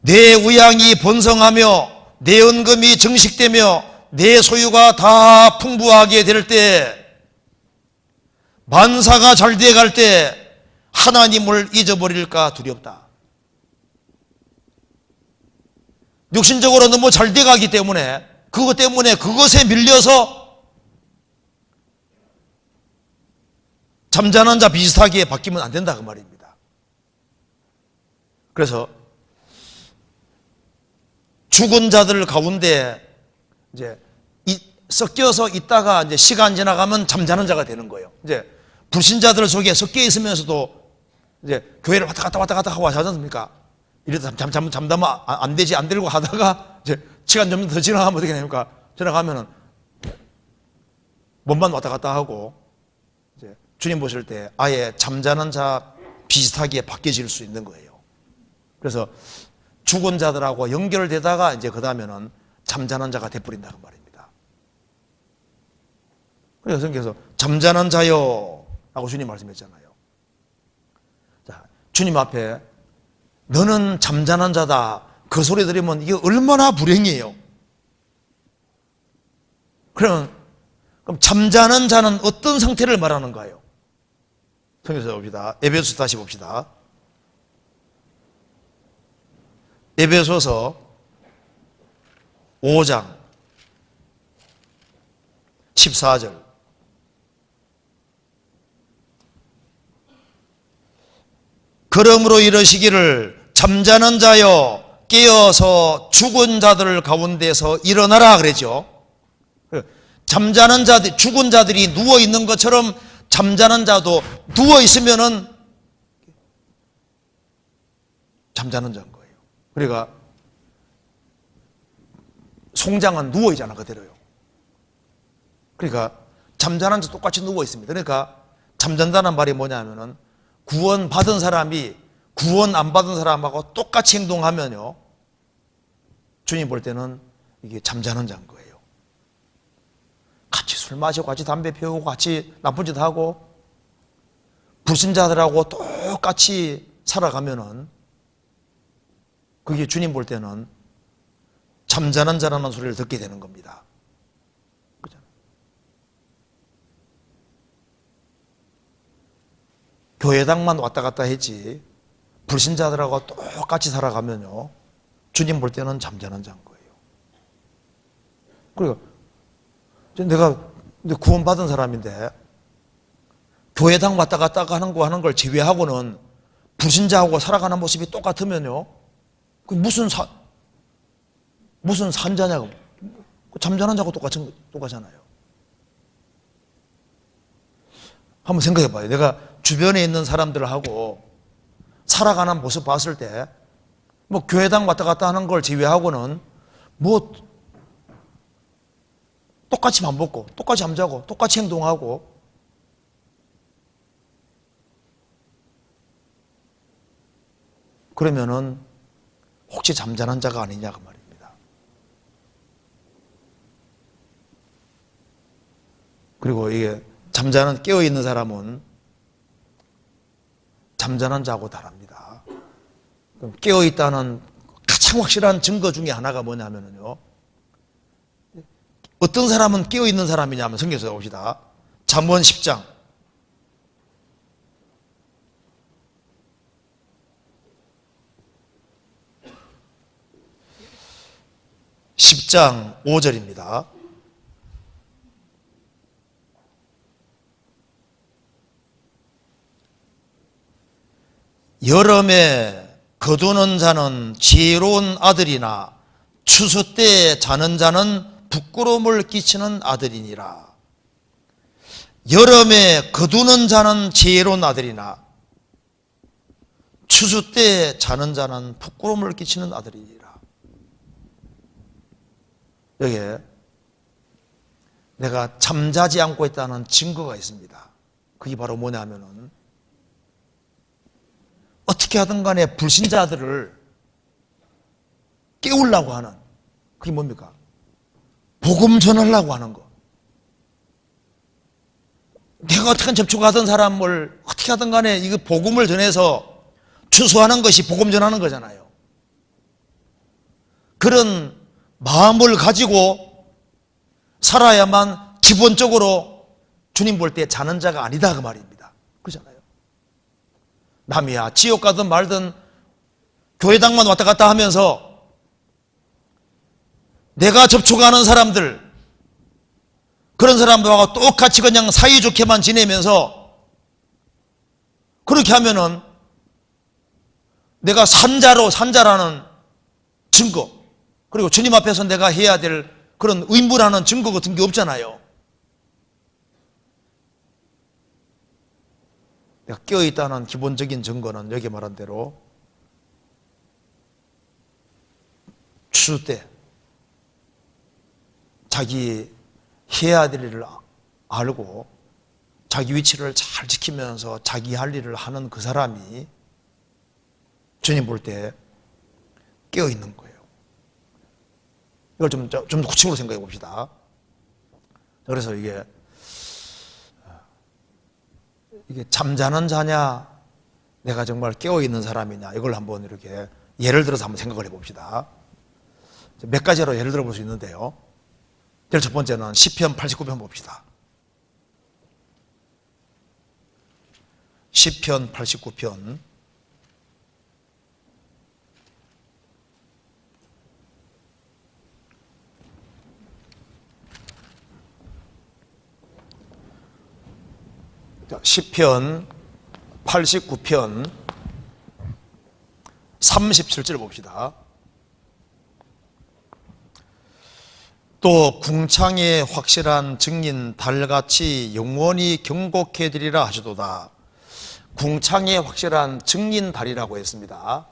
내 우양이 번성하며 내 은금이 증식되며 내 소유가 다 풍부하게 될 때, 만사가 잘 돼갈 때 하나님을 잊어버릴까 두렵다. 육신적으로 너무 잘 돼가기 때문에 그것 때문에 그것에 밀려서 잠자는 자 비슷하게 바뀌면 안 된다 그 말입니다. 그래서 죽은 자들 가운데 이제 섞여서 있다가 이제 시간 지나가면 잠자는 자가 되는 거예요. 이제 불신자들 속에 섞여 있으면서도 이제 교회를 왔다 갔다 하고 하지 않습니까? 이래도 잠다면 안 되지 안 되려고 하다가 이제 시간 좀 더 지나가면 어떻게 됩니까? 지나가면은 몸만 왔다 갔다 하고 이제 주님 보실 때 아예 잠자는 자 비슷하게 바뀌어질 수 있는 거예요. 그래서 죽은 자들하고 연결되다가 이제 그 다음에는 잠자는 자가 돼버린다 그 말입니다. 그래서 성경에서 잠자는 자요 라고 주님 말씀했잖아요. 자, 주님 앞에 너는 잠자는 자다, 그 소리 들으면 이게 얼마나 불행이에요. 그럼 잠자는 자는 어떤 상태를 말하는가요? 성경에서 봅시다. 에베소서 다시 봅시다. 에베소서 5장 14절. 그러므로 이러시기를 잠자는 자여 깨어서 죽은 자들 가운데서 일어나라 그랬죠. 잠자는 자들, 죽은 자들이 누워 있는 것처럼 잠자는 자도 누워 있으면은 잠자는 자인 거예요. 그러니까 송장은 누워 있잖아 그대로요. 그러니까 잠자는 자 똑같이 누워 있습니다. 그러니까 잠잔다는 말이 뭐냐면은 구원 받은 사람이 구원 안 받은 사람하고 똑같이 행동하면요, 주님 볼 때는 이게 잠자는 자인 거예요. 같이 술 마시고 같이 담배 피우고 같이 나쁜 짓 하고 불신자들하고 똑같이 살아가면은 그게 주님 볼 때는 잠자는 자라는 소리를 듣게 되는 겁니다. 그죠? 교회당만 왔다 갔다 했지 불신자들하고 똑같이 살아가면요, 주님 볼 때는 잠자는 자인 거예요. 그리고 내가 구원받은 사람인데 교회당 왔다 갔다 하는 걸 제외하고는 불신자하고 살아가는 모습이 똑같으면요, 그 무슨 산자냐고. 잠자는 자고 똑같잖아요. 한번 생각해 봐요. 내가 주변에 있는 사람들하고 살아가는 모습 봤을 때, 뭐 교회당 왔다 갔다 하는 걸 제외하고는 뭐 똑같이 밥 먹고 똑같이 잠자고 똑같이 행동하고, 그러면은 혹시 잠자는 자가 아니냐 그 말입니다. 그리고 이게 깨어 있는 사람은 잠자는 자하고 다릅니다. 깨어 있다는 가장 확실한 증거 중에 하나가 뭐냐면요, 어떤 사람은 깨어 있는 사람이냐면 성경에서 봅시다. 잠언 10장 5절입니다. 여름에 거두는 자는 지혜로운 아들이나 추수 때에 자는 자는 부끄러움을 끼치는 아들이니라. 여름에 거두는 자는 지혜로운 아들이나 추수 때에 자는 자는 부끄러움을 끼치는 아들이니라. 여기에 내가 잠자지 않고 있다는 증거가 있습니다. 그게 바로 뭐냐면은 어떻게 하든 간에 불신자들을 깨우려고 하는, 그게 뭡니까? 복음 전하려고 하는 거. 내가 어떻게 접촉하던 사람을 어떻게 하든 간에 이거 복음을 전해서 추수하는 것이 복음 전하는 거잖아요. 그런 마음을 가지고 살아야만 기본적으로 주님 볼 때 자는 자가 아니다 그 말입니다. 그렇잖아요. 남이야 지옥 가든 말든 교회당만 왔다 갔다 하면서 내가 접촉하는 사람들, 그런 사람들하고 똑같이 그냥 사이좋게만 지내면서 그렇게 하면은 내가 산자라는 증거, 그리고 주님 앞에서 내가 해야 될 그런 의무라는 증거 같은 게 없잖아요. 내가 깨어있다는 기본적인 증거는 여기 말한 대로 추수 때 자기 해야 될 일을 알고 자기 위치를 잘 지키면서 자기 할 일을 하는 그 사람이 주님 볼 때 깨어있는 거예요. 이걸 좀 구체적으로 생각해 봅시다. 그래서 이게 잠자는 자냐, 내가 정말 깨어있는 사람이냐, 이걸 한번 이렇게 예를 들어서 한번 생각을 해봅시다. 몇 가지로 예를 들어볼 수 있는데요. 제일 첫 번째는 시편 89편 봅시다. 시편 89편. 시편 89편 37절 봅시다. 또 궁창의 확실한 증인 달같이 영원히 경곡해 드리라 하시도다. 궁창의 확실한 증인 달이라고 했습니다.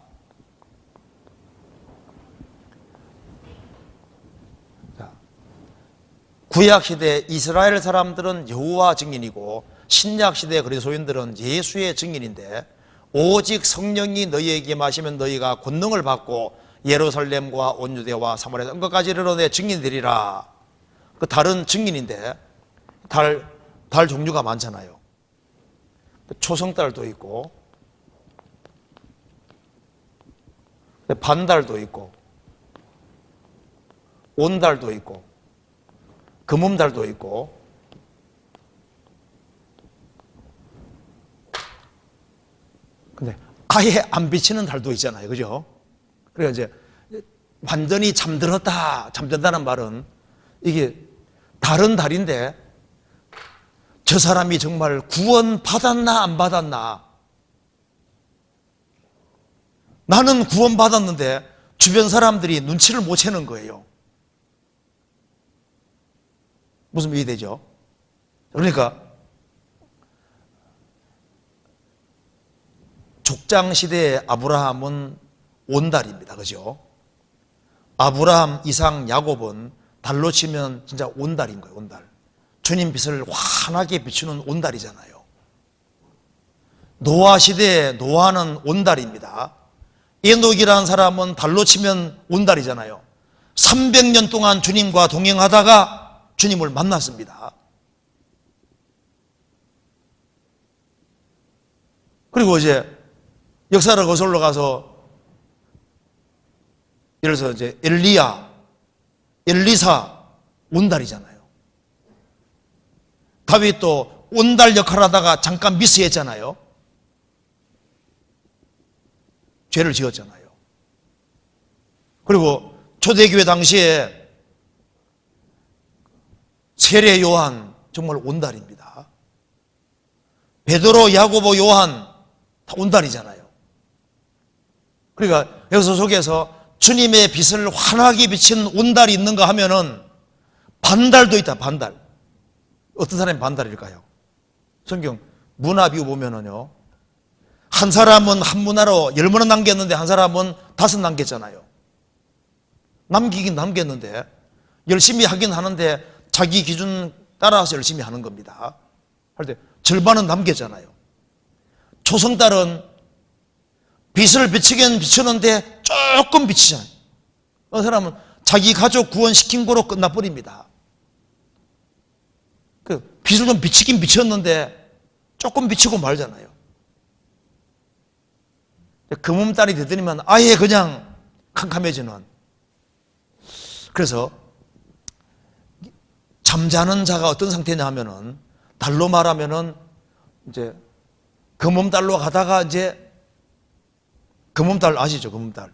구약시대 이스라엘 사람들은 여호와 증인이고 신약시대 그리스도인들은 예수의 증인인데, 오직 성령이 너희에게 임하시면 너희가 권능을 받고 예루살렘과 온 유대와 사마리아 온 것까지 이르러 내 증인이 되리라. 그 달은 증인인데 달 종류가 많잖아요. 초성달도 있고 반달도 있고 온달도 있고 금음달도 있고 근데 아예 안 비치는 달도 있잖아요. 그죠? 그러니까 이제 완전히 잠든다는 말은 이게 다른 달인데 저 사람이 정말 구원 받았나 안 받았나, 나는 구원 받았는데 주변 사람들이 눈치를 못 채는 거예요. 무슨 말이 되죠? 그러니까 족장시대의 아브라함은 온달입니다. 그죠? 아브라함, 이삭, 야곱은 달로 치면 진짜 온달인 거예요. 온달. 주님 빛을 환하게 비추는 온달이잖아요. 노아 시대의 노아는 온달입니다. 에녹이라는 사람은 달로 치면 온달이잖아요. 300년 동안 주님과 동행하다가 주님을 만났습니다. 그리고 이제 역사를 거슬러 가서 예를 들어서 이제 엘리야, 엘리사 온달이잖아요. 다윗도 온달 역할을 하다가 잠깐 미스했잖아요. 죄를 지었잖아요. 그리고 초대교회 당시에 세례 요한 정말 온달입니다. 베드로, 야고보, 요한 다 온달이잖아요. 그러니까 여기서 속에서 주님의 빛을 환하게 비친 온달이 있는가 하면은 반달도 있다. 반달. 어떤 사람이 반달일까요? 성경 문화비유 보면은요, 한 사람은 한 문화로 10문화 남겼는데 한 사람은 5 남겼잖아요. 남기긴 남겼는데 열심히 하긴 하는데 자기 기준 따라서 열심히 하는 겁니다. 할 때 절반은 남겼잖아요. 초성달은 빛을 비치긴 비추는데 조금 비치잖아요. 어떤 사람은 자기 가족 구원시킨 거로 끝나버립니다. 그 빛을 좀 비치긴 비쳤는데 조금 비치고 말잖아요. 금음달이 되더니만 아예 그냥 캄캄해지는. 그래서 잠자는 자가 어떤 상태냐 하면은, 달로 말하면은 이제 금음달로 가다가 이제 금음달 아시죠? 금음달.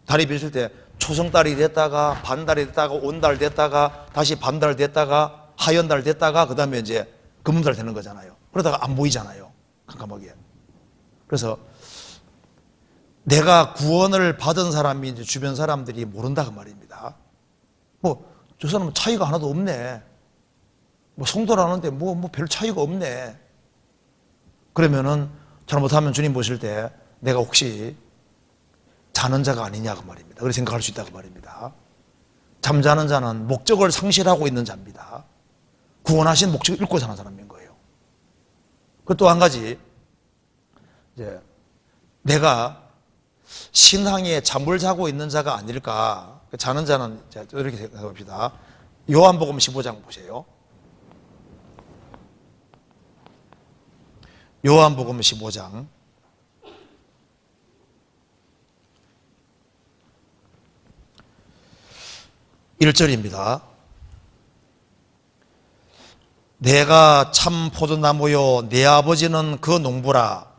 달이 비칠 때 초성달이 됐다가 반달이 됐다가 온달 됐다가 다시 반달 됐다가 하연달 됐다가 그 다음에 이제 금음달 되는 거잖아요. 그러다가 안 보이잖아요. 깜깜하게. 그래서 내가 구원을 받은 사람이 이제 주변 사람들이 모른다 그 말입니다. 뭐 저 사람은 차이가 하나도 없네. 뭐 성도라는데 뭐 별 차이가 없네. 그러면은 잘못하면 주님 보실 때 내가 혹시 자는 자가 아니냐 그 말입니다. 그렇게 생각할 수 있다 그 말입니다. 잠자는 자는 목적을 상실하고 있는 자입니다. 구원하신 목적을 잃고 사는 사람인 거예요. 그 또 한 가지, 이제 내가 신앙에 잠을 자고 있는 자가 아닐까. 자는 자는 이렇게 생각해 봅시다. 요한복음 15장 보세요. 요한복음 15장 1절입니다. 내가 참 포도나무요 내 아버지는 그 농부라.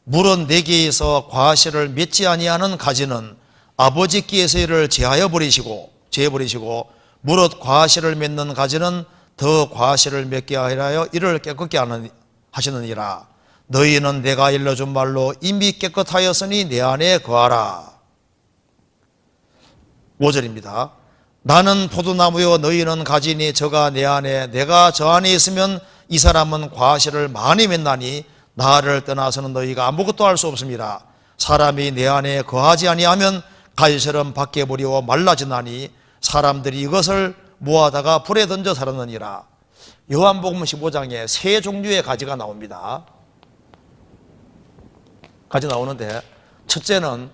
물은 내게에서 과실을 맺지 아니하는 가지는 아버지께서 이를 제하여 버리시고 무릇 과실을 맺는 가지는 더 과실을 맺게 하여 이를 깨끗게 하시느니라. 너희는 내가 일러준 말로 이미 깨끗하였으니 내 안에 거하라. 5절입니다. 나는 포도나무요 너희는 가지니 저가 내 안에 내가 저 안에 있으면 이 사람은 과실을 많이 맺나니 나를 떠나서는 너희가 아무것도 할 수 없습니다. 사람이 내 안에 거하지 아니하면 가지처럼 밖에 버리고 말라지나니 사람들이 이것을 모아다가 불에 던져 살았느니라. 요한복음 15장에 세 종류의 가지가 나옵니다. 가지 나오는데 첫째는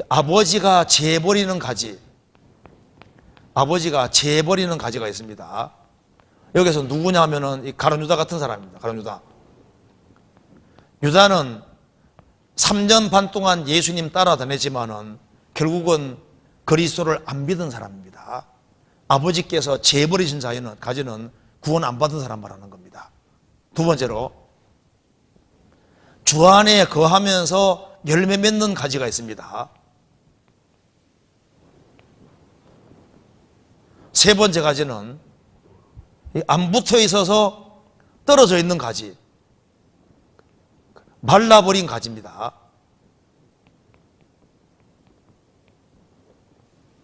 아버지가 재버리는 가지, 아버지가 재버리는 가지가 있습니다. 여기서 누구냐면은 이 가룟 유다 같은 사람입니다. 가룟 유다. 유다는 3년 반 동안 예수님 따라다녔지만은 결국은 그리스도를 안 믿은 사람입니다. 아버지께서 재버리신 자에는 가지는 구원 안 받은 사람 말하는 겁니다. 두 번째로 주 안에 거하면서 열매 맺는 가지가 있습니다. 세 번째 가지는 안 붙어 있어서 떨어져 있는 가지, 말라버린 가지입니다.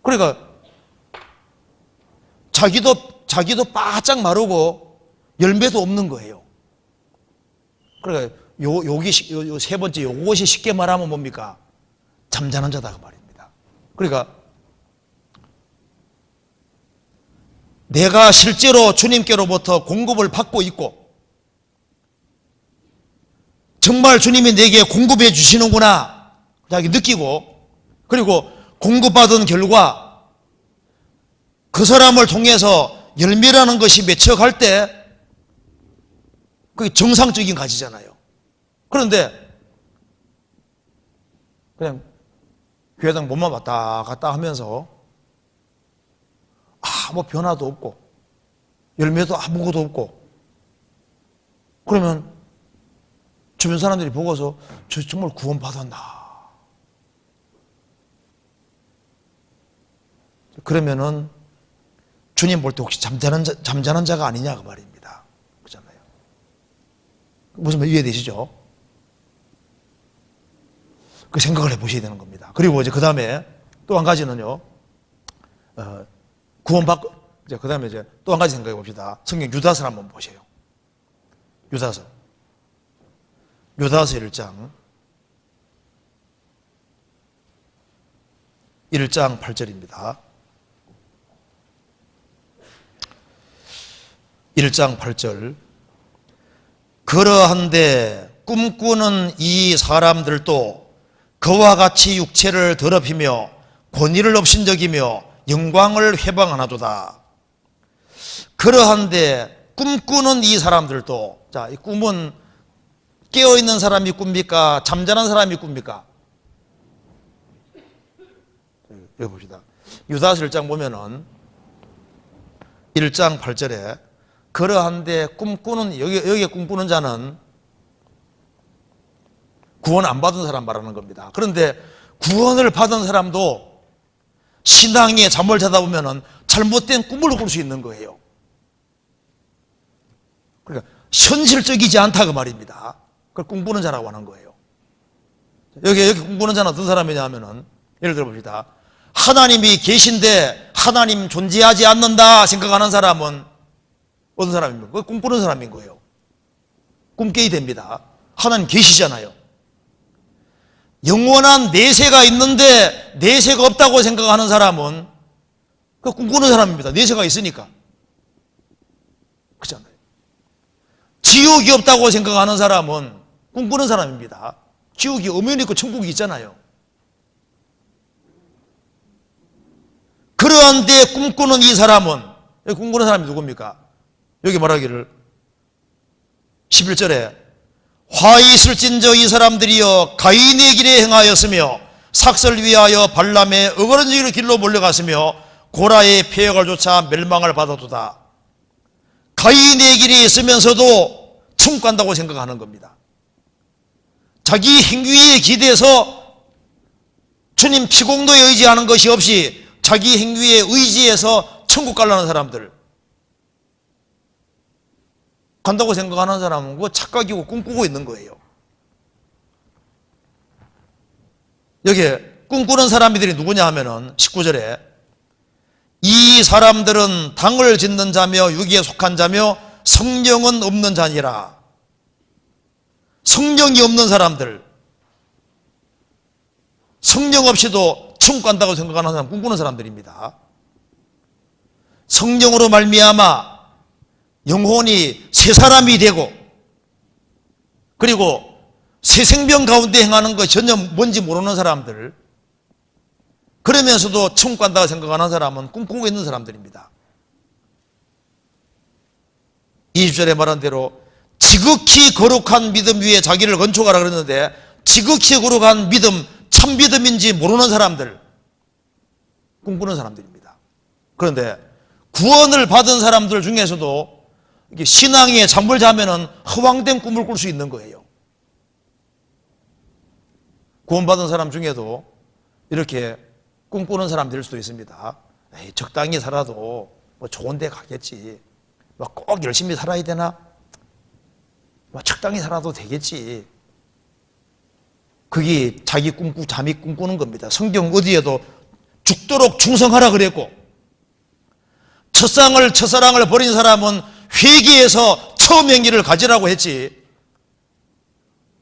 그러니까 자기도 바짝 마르고 열매도 없는 거예요. 그러니까 요 세 번째 요것이 쉽게 말하면 뭡니까? 잠자는 자다 그 말입니다. 그러니까 내가 실제로 주님께로부터 공급을 받고 있고 정말 주님이 내게 공급해 주시는구나 자기 느끼고, 그리고 공급받은 결과 그 사람을 통해서 열매라는 것이 맺혀갈 때 그게 정상적인 가지잖아요. 그런데 그냥 교회당 몸만 왔다 갔다 하면서 아무 변화도 없고 열매도 아무것도 없고, 그러면 주변 사람들이 보고서 저 정말 구원받았나, 그러면은 주님 볼 때 혹시 잠자는 자가 아니냐 그 말입니다. 그렇잖아요. 무슨 말 이해되시죠? 그 생각을 해보셔야 되는 겁니다. 그리고 이제 그 다음에 또 한 가지는요, 구원받고, 이제 그 다음에 이제 또 한 가지 생각해 봅시다. 성경 유다서 한번 보세요. 유다서 1장 8절입니다. 1장 8절. 그러한데 꿈꾸는 이 사람들도 그와 같이 육체를 더럽히며 권위를 업신여기며 영광을 회방하나도다. 그러한데 꿈꾸는 이 사람들도, 자, 이 꿈은 깨어있는 사람이 꿉니까? 잠자는 사람이 꿉니까? 여기 봅시다. 유다서 1장 보면은 1장 8절에 그러한데 꿈꾸는, 여기에 꿈꾸는 자는 구원 안 받은 사람 말하는 겁니다. 그런데 구원을 받은 사람도 신앙에 잠을 자다 보면은 잘못된 꿈을 꿀 수 있는 거예요. 그러니까 현실적이지 않다 그 말입니다. 그걸 꿈꾸는 자라고 하는 거예요. 여기 꿈꾸는 자는 어떤 사람이냐 하면은, 예를 들어 봅시다. 하나님이 계신데 하나님 존재하지 않는다 생각하는 사람은 어떤 사람입니까? 그거 꿈꾸는 사람인 거예요. 꿈깨야 됩니다. 하나님 계시잖아요. 영원한 내세가 있는데 내세가 없다고 생각하는 사람은 그 꿈꾸는 사람입니다. 내세가 있으니까. 그렇잖아요. 지옥이 없다고 생각하는 사람은 꿈꾸는 사람입니다. 지옥이 엄연히 있고 천국이 있잖아요. 그러한데 꿈꾸는 이 사람은, 꿈꾸는 사람이 누굽니까? 여기 말하기를 11절에 화 있을진저 이 사람들이여 가인의 길에 행하였으며 삭설 위하여 발람의 어그러지기를 길로 몰려갔으며 고라의 폐역을 조차 멸망을 받아도다. 가인의 길에 있으면서도 천국 간다고 생각하는 겁니다. 자기 행위에 기대서 주님 피공도에 의지하는 것이 없이 자기 행위에 의지해서 천국 가려는 사람들, 간다고 생각하는 사람은 그거 착각이고 꿈꾸고 있는 거예요. 여기에 꿈꾸는 사람들이 누구냐 하면은 19절에 이 사람들은 당을 짓는 자며 유기에 속한 자며 성령은 없는 자니라. 성령이 없는 사람들, 성령 없이도 천국 간다고 생각하는 사람, 꿈꾸는 사람들입니다. 성령으로 말미암아 영혼이 새 사람이 되고, 그리고 새 생명 가운데 행하는 것 전혀 뭔지 모르는 사람들, 그러면서도 천국 간다고 생각하는 사람은 꿈꾸고 있는 사람들입니다. 20절에 말한 대로 지극히 거룩한 믿음 위에 자기를 건축하라 그랬는데, 지극히 거룩한 믿음, 참 믿음인지 모르는 사람들, 꿈꾸는 사람들입니다. 그런데 구원을 받은 사람들 중에서도 신앙에 잠을 자면은 허황된 꿈을 꿀 수 있는 거예요. 구원받은 사람 중에도 이렇게 꿈꾸는 사람들일 수도 있습니다. 에이, 적당히 살아도 뭐 좋은 데 가겠지, 뭐 꼭 열심히 살아야 되나, 뭐 적당히 살아도 되겠지. 그게 자기 잠이 꿈꾸는 겁니다. 성경 어디에도 죽도록 충성하라 그랬고, 첫사랑을 버린 사람은 회개해서 처음 행위를 가지라고 했지,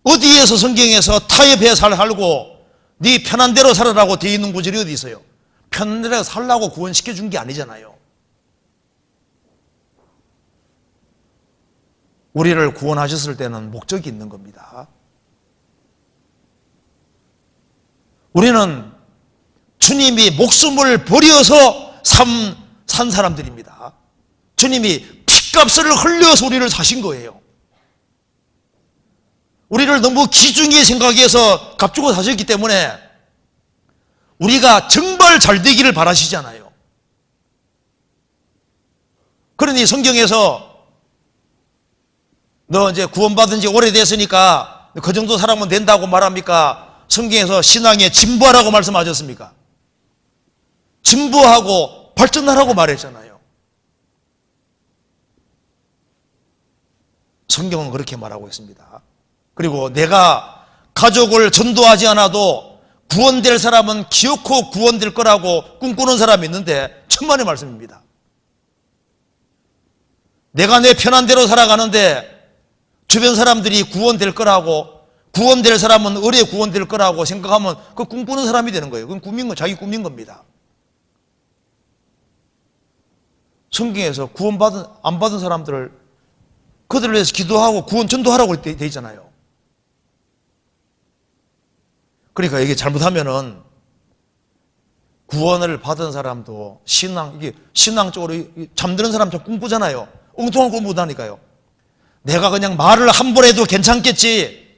어디에서 성경에서 타협해 살고 네 편한 대로 살아라고 되어 있는 구절이 어디 있어요? 편한 대로 살라고 구원시켜 준 게 아니잖아요. 우리를 구원하셨을 때는 목적이 있는 겁니다. 우리는 주님이 목숨을 버려서 산 사람들입니다. 주님이 피값을 흘려서 우리를 사신 거예요. 우리를 너무 귀중히 생각해서 값주고 사셨기 때문에 우리가 정말 잘 되기를 바라시잖아요. 그러니 성경에서 너 이제 구원받은 지 오래됐으니까 그 정도 살아면 된다고 말합니까? 성경에서 신앙에 진보하라고 말씀하셨습니까? 진보하고 발전하라고 말했잖아요. 성경은 그렇게 말하고 있습니다. 그리고 내가 가족을 전도하지 않아도 구원될 사람은 기어코 구원될 거라고 꿈꾸는 사람이 있는데 천만의 말씀입니다. 내가 내 편한 대로 살아가는데 주변 사람들이 구원될 거라고, 구원될 사람은 의뢰 구원될 거라고 생각하면 그 꿈꾸는 사람이 되는 거예요. 그건 꿈인 거, 자기 꿈인 겁니다. 성경에서 안 받은 사람들을 그들을 위해서 기도하고 구원 전도하라고 돼 있잖아요. 그러니까 이게 잘못하면은 구원을 받은 사람도 이게 신앙적으로 잠드는 사람처럼 꿈꾸잖아요. 엉뚱한 꿈 못하니까요. 내가 그냥 말을 한 번 해도 괜찮겠지,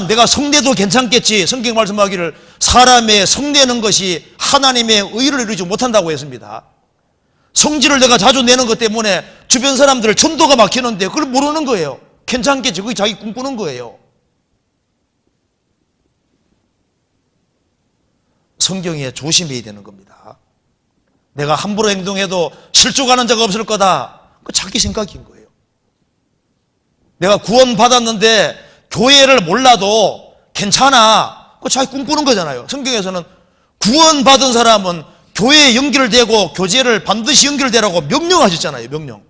내가 성내도 괜찮겠지. 성경 말씀하기를 사람의 성내는 것이 하나님의 의를 이루지 못한다고 했습니다. 성질을 내가 자주 내는 것 때문에 주변 사람들 전도가 막히는데 그걸 모르는 거예요. 괜찮겠지. 그게 자기 꿈꾸는 거예요. 성경에 조심해야 되는 겁니다. 내가 함부로 행동해도 실족하는 자가 없을 거다. 그 자기 생각인 거예요. 내가 구원받았는데 교회를 몰라도 괜찮아. 그 자기 꿈꾸는 거잖아요. 성경에서는 구원받은 사람은 교회에 연결되고 교제를 반드시 연결되라고 명령하셨잖아요. 명령.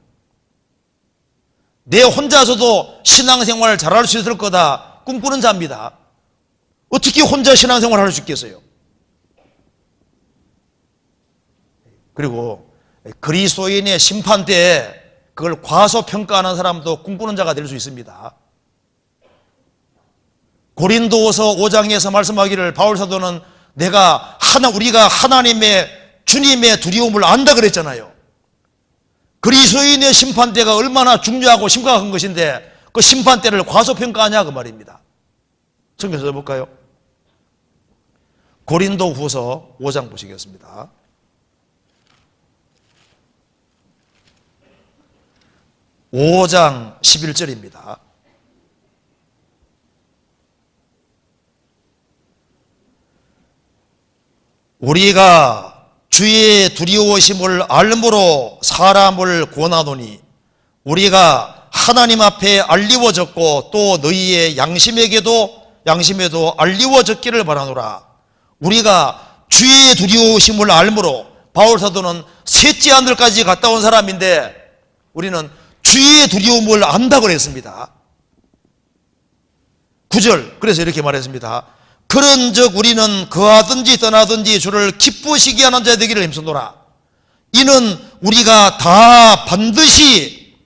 내 혼자서도 신앙생활을 잘할 수 있을 거다. 꿈꾸는 자입니다. 어떻게 혼자 신앙생활을 할 수 있겠어요? 그리고 그리스도인의 심판 때에 그걸 과소평가하는 사람도 꿈꾸는 자가 될 수 있습니다. 고린도후서 5장에서 말씀하기를 바울 사도는 우리가 하나님의 주님의 두려움을 안다 그랬잖아요. 그리스도인의 심판 때가 얼마나 중요하고 심각한 것인데 그 심판 때를 과소평가하냐 그 말입니다. 성경에서 볼까요? 고린도후서 5장 보시겠습니다. (5장) 11절입니다. 우리가 주의 두려우심을 알므로 사람을 권하노니 우리가 하나님 앞에 알리워졌고 또 너희의 양심에도 알리워졌기를 바라노라. 우리가 주의 두려우심을 알므로, 바울 사도는 셋째 하늘까지 갔다 온 사람인데 우리는 주의 두려움을 안다고 그랬습니다. 9절, 그래서 이렇게 말했습니다. 그런즉 우리는 거하든지 떠나든지 주를 기쁘시게 하는 자 되기를 힘쓰노라. 이는 우리가 다 반드시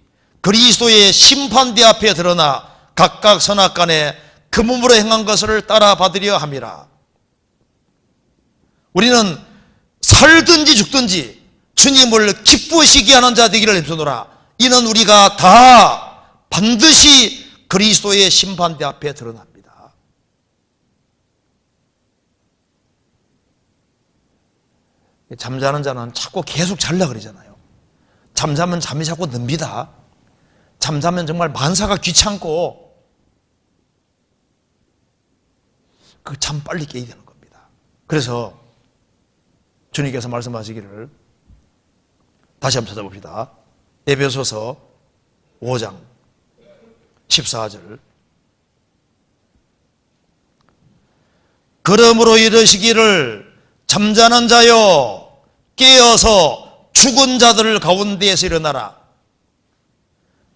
그리스도의 심판대 앞에 드러나 각각 선악간에 그 몸으로 행한 것을 따라 받으려 함이라. 우리는 살든지 죽든지 주님을 기쁘시게 하는 자 되기를 힘쓰노라. 이는 우리가 다 반드시 그리스도의 심판대 앞에 드러납니다. 잠자는 자는 자꾸 계속 자려고 그러잖아요. 잠자면 잠이 자꾸 늡니다. 잠자면 정말 만사가 귀찮고 그 잠 빨리 깨야 되는 겁니다. 그래서 주님께서 말씀하시기를 다시 한번 찾아봅시다. 에베소서 5장 14절. 그러므로 이르시기를 잠자는 자여 깨어서 죽은 자들 가운데에서 일어나라.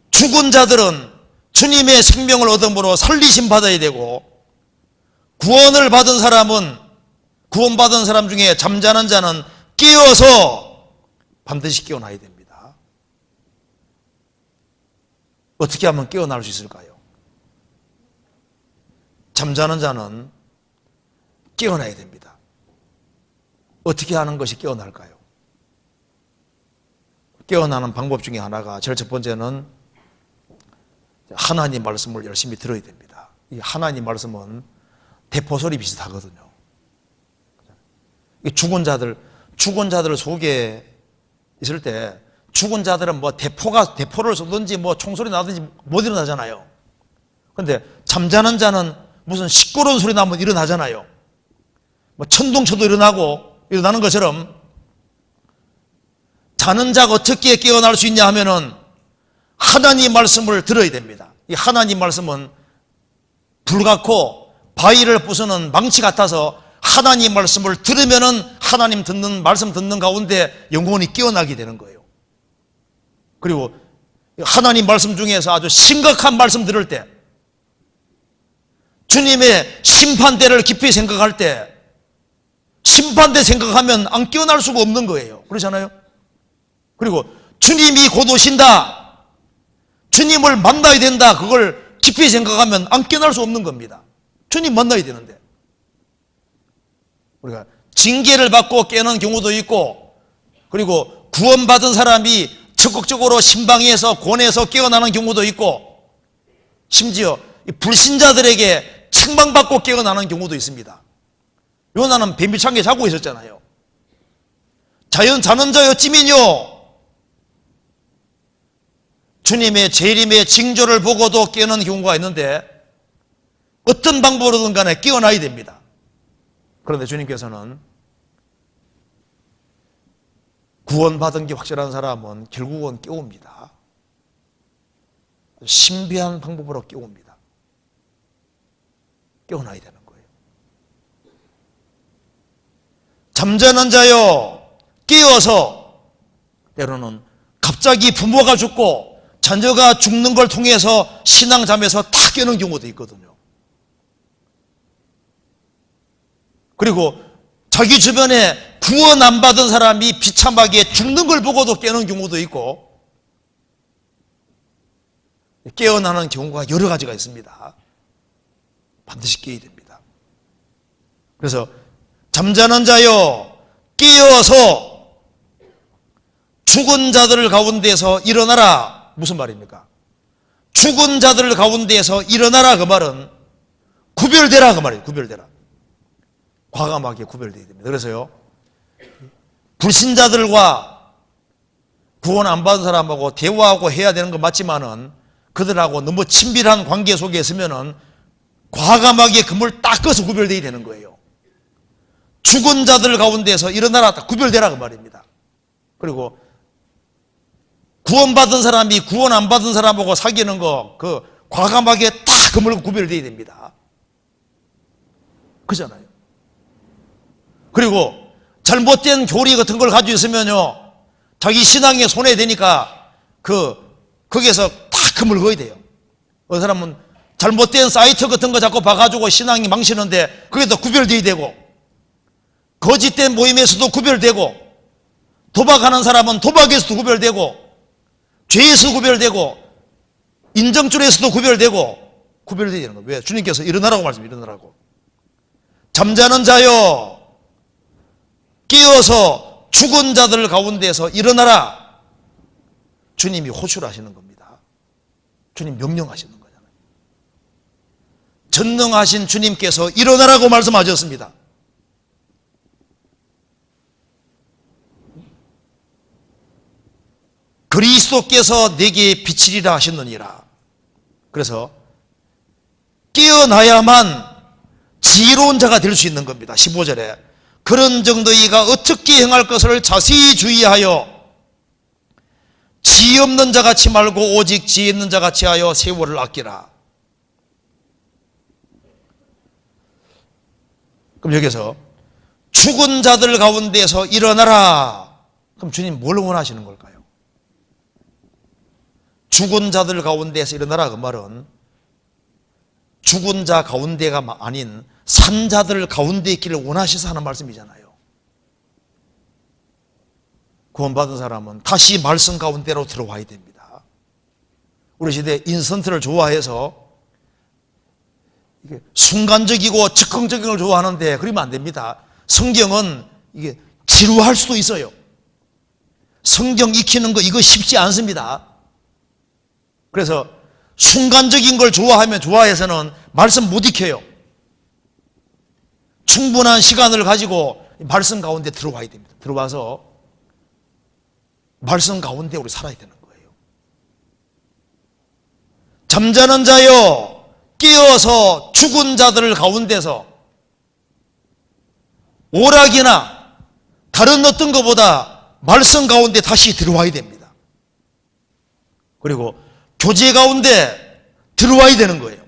죽은 자들은 주님의 생명을 얻음으로 살리심 받아야 되고, 구원을 받은 사람은, 구원받은 사람 중에 잠자는 자는 깨어서 반드시 깨어나야 됩니다. 어떻게 하면 깨어날 수 있을까요? 잠자는 자는 깨어나야 됩니다. 어떻게 하는 것이 깨어날까요? 깨어나는 방법 중에 하나가, 제일 첫 번째는 하나님 말씀을 열심히 들어야 됩니다. 이 하나님 말씀은 대포소리 비슷하거든요. 죽은 자들 속에 있을 때 죽은 자들은 뭐 대포를 쏘든지 뭐 총소리 나든지 못 일어나잖아요. 그런데 잠자는 자는 무슨 시끄러운 소리 나면 일어나잖아요. 뭐 천둥쳐도 일어나는 것처럼, 자는 자가 어떻게 깨어날 수 있냐 하면은 하나님 말씀을 들어야 됩니다. 이 하나님 말씀은 불같고 바위를 부수는 망치 같아서 하나님 말씀을 들으면은 하나님 말씀 듣는 가운데 영혼이 깨어나게 되는 거예요. 그리고 하나님 말씀 중에서 아주 심각한 말씀 들을 때, 주님의 심판대를 깊이 생각할 때, 심판대 생각하면 안 깨어날 수가 없는 거예요. 그렇잖아요? 그리고 주님이 곧 오신다, 주님을 만나야 된다, 그걸 깊이 생각하면 안 깨어날 수 없는 겁니다. 주님 만나야 되는데. 우리가 징계를 받고 깨어난 경우도 있고, 그리고 구원받은 사람이 적극적으로 신방에서 권해서 깨어나는 경우도 있고, 심지어 불신자들에게 책망받고 깨어나는 경우도 있습니다. 요나는 뱀비창에 자고 있었잖아요. 자는 자여 찌면요, 주님의 재림의 징조를 보고도 깨어나는 경우가 있는데, 어떤 방법으로든 간에 깨어나야 됩니다. 그런데 주님께서는 구원받은 게 확실한 사람은 결국은 깨웁니다. 신비한 방법으로 깨웁니다. 깨어나야 되는 거예요. 잠자는 자여 깨어서, 때로는 갑자기 부모가 죽고 자녀가 죽는 걸 통해서 신앙잠에서 탁 깨는 경우도 있거든요. 그리고 자기 주변에 구원 안 받은 사람이 비참하게 죽는 걸 보고도 깨는 경우도 있고, 깨어나는 경우가 여러 가지가 있습니다. 반드시 깨야 됩니다. 그래서 잠자는 자여 깨어서 죽은 자들 가운데서 일어나라. 무슨 말입니까? 죽은 자들 가운데서 일어나라, 그 말은 구별되라, 그 말이에요. 구별되라. 과감하게 구별되어야 됩니다. 그래서요, 불신자들과 구원 안 받은 사람하고 대화하고 해야 되는 건 맞지만은 그들하고 너무 친밀한 관계 속에 있으면은 과감하게 그물 딱 꺼서 구별되어야 되는 거예요. 죽은 자들 가운데서 일어나라, 딱 구별되라 그 말입니다. 그리고 구원받은 사람이 구원 안 받은 사람하고 사귀는 거, 그 과감하게 딱 그물 구별되어야 됩니다. 그잖아요. 그리고 잘못된 교리 같은 걸 가지고 있으면요, 자기 신앙에 손해되니까 거기에서 딱 그물 그어야 돼요. 어떤 사람은 잘못된 사이트 같은 거 자꾸 봐가지고 신앙이 망치는데 그게 더 구별되어야 되고, 거짓된 모임에서도 구별되고, 도박하는 사람은 도박에서도 구별되고, 죄에서 구별되고, 인정줄에서도 구별되고, 구별되어야 되는 거예요. 왜? 주님께서 일어나라고 말씀해요. 일어나라고. 잠자는 자여 깨어서 죽은 자들 가운데서 일어나라. 주님이 호출하시는 겁니다. 주님 명령하시는 거잖아요. 전능하신 주님께서 일어나라고 말씀하셨습니다. 그리스도께서 내게 비치리라 하셨느니라. 그래서 깨어나야만 지혜로운 자가 될 수 있는 겁니다. 15절에 그런 정도이가 어떻게 행할 것을 자세히 주의하여 지혜 없는 자같이 말고 오직 지혜 있는 자같이 하여 세월을 아끼라. 그럼 여기서 죽은 자들 가운데서 일어나라. 그럼 주님 뭘 원하시는 걸까요? 죽은 자들 가운데서 일어나라 그 말은 죽은 자 가운데가 아닌 산 자들 가운데 있기를 원하셔서 하는 말씀이잖아요. 구원받은 사람은 다시 말씀 가운데로 들어와야 됩니다. 우리 시대 인스턴트를 좋아해서 이게 순간적이고 즉흥적인 걸 좋아하는데 그러면 안 됩니다. 성경은 이게 지루할 수도 있어요. 성경 익히는 거 이거 쉽지 않습니다. 그래서 순간적인 걸 좋아해서는 말씀 못 익혀요. 충분한 시간을 가지고 말씀 가운데 들어와야 됩니다. 들어와서 말씀 가운데 우리 살아야 되는 거예요. 잠자는 자여 깨어서 죽은 자들 가운데서 오락이나 다른 어떤 것보다 말씀 가운데 다시 들어와야 됩니다. 그리고 교제 가운데 들어와야 되는 거예요.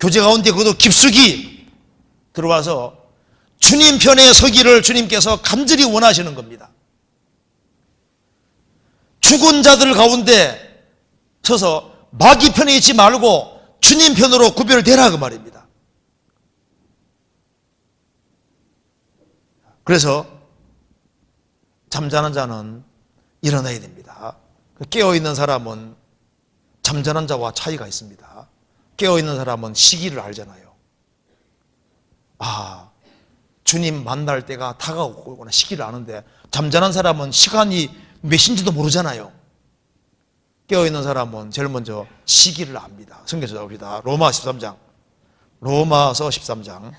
교제 가운데 그것도 깊숙이 들어와서 주님 편에 서기를 주님께서 간절히 원하시는 겁니다. 죽은 자들 가운데 서서 마귀 편에 있지 말고 주님 편으로 구별되라 그 말입니다. 그래서 잠자는 자는 일어나야 됩니다. 깨어있는 사람은 잠자는 자와 차이가 있습니다. 깨어있는 사람은 시기를 알잖아요. 아, 주님 만날 때가 다가오고 있구나, 시기를 아는데, 잠자는 사람은 시간이 몇인지도 모르잖아요. 깨어있는 사람은 제일 먼저 시기를 압니다. 성경에서 나옵니다. 로마 13장. 로마서 13장.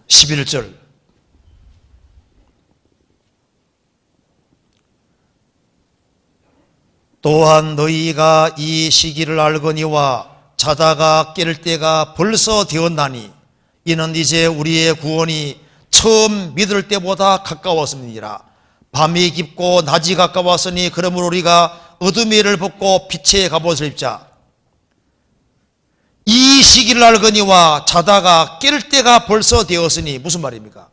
11절. 또한 너희가 이 시기를 알거니와 자다가 깰 때가 벌써 되었나니 이는 이제 우리의 구원이 처음 믿을 때보다 가까웠음이니라. 밤이 깊고 낮이 가까웠으니 그러므로 우리가 어둠의 일을 벗고 빛의 갑옷을 입자. 이 시기를 알거니와 자다가 깰 때가 벌써 되었으니 무슨 말입니까?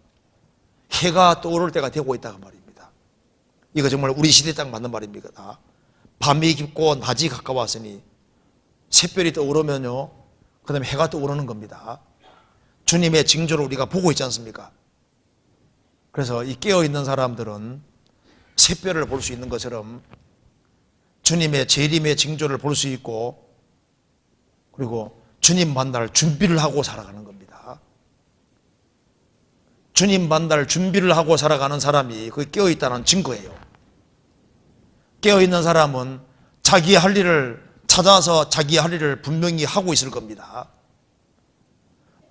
해가 떠오를 때가 되고 있다는 말입니다. 이거 정말 우리 시대에 딱 맞는 말입니다. 밤이 깊고 낮이 가까웠으니 샛별이 떠오르면요, 그 다음에 해가 떠오르는 겁니다. 주님의 징조를 우리가 보고 있지 않습니까? 그래서 이 깨어있는 사람들은 샛별을 볼 수 있는 것처럼 주님의 재림의 징조를 볼 수 있고, 그리고 주님 만날 준비를 하고 살아가는 겁니다. 주님 만날 준비를 하고 살아가는 사람이 그 깨어있다는 증거예요. 깨어있는 사람은 자기 할 일을 찾아서 자기 할 일을 분명히 하고 있을 겁니다.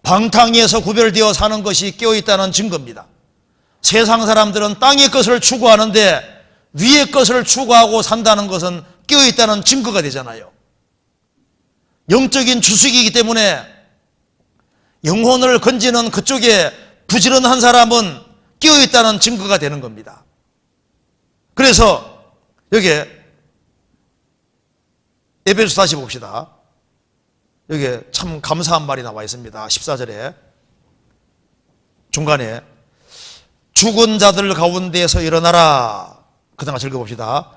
방탕에서 구별되어 사는 것이 깨어있다는 증거입니다. 세상 사람들은 땅의 것을 추구하는데 위의 것을 추구하고 산다는 것은 깨어있다는 증거가 되잖아요. 영적인 주식이기 때문에 영혼을 건지는 그쪽에 부지런한 사람은 깨어있다는 증거가 되는 겁니다. 그래서 여기에 에베소 다시 봅시다. 여기에 참 감사한 말이 나와 있습니다. 14절에 중간에 죽은 자들 가운데에서 일어나라. 그 다음 읽어봅시다.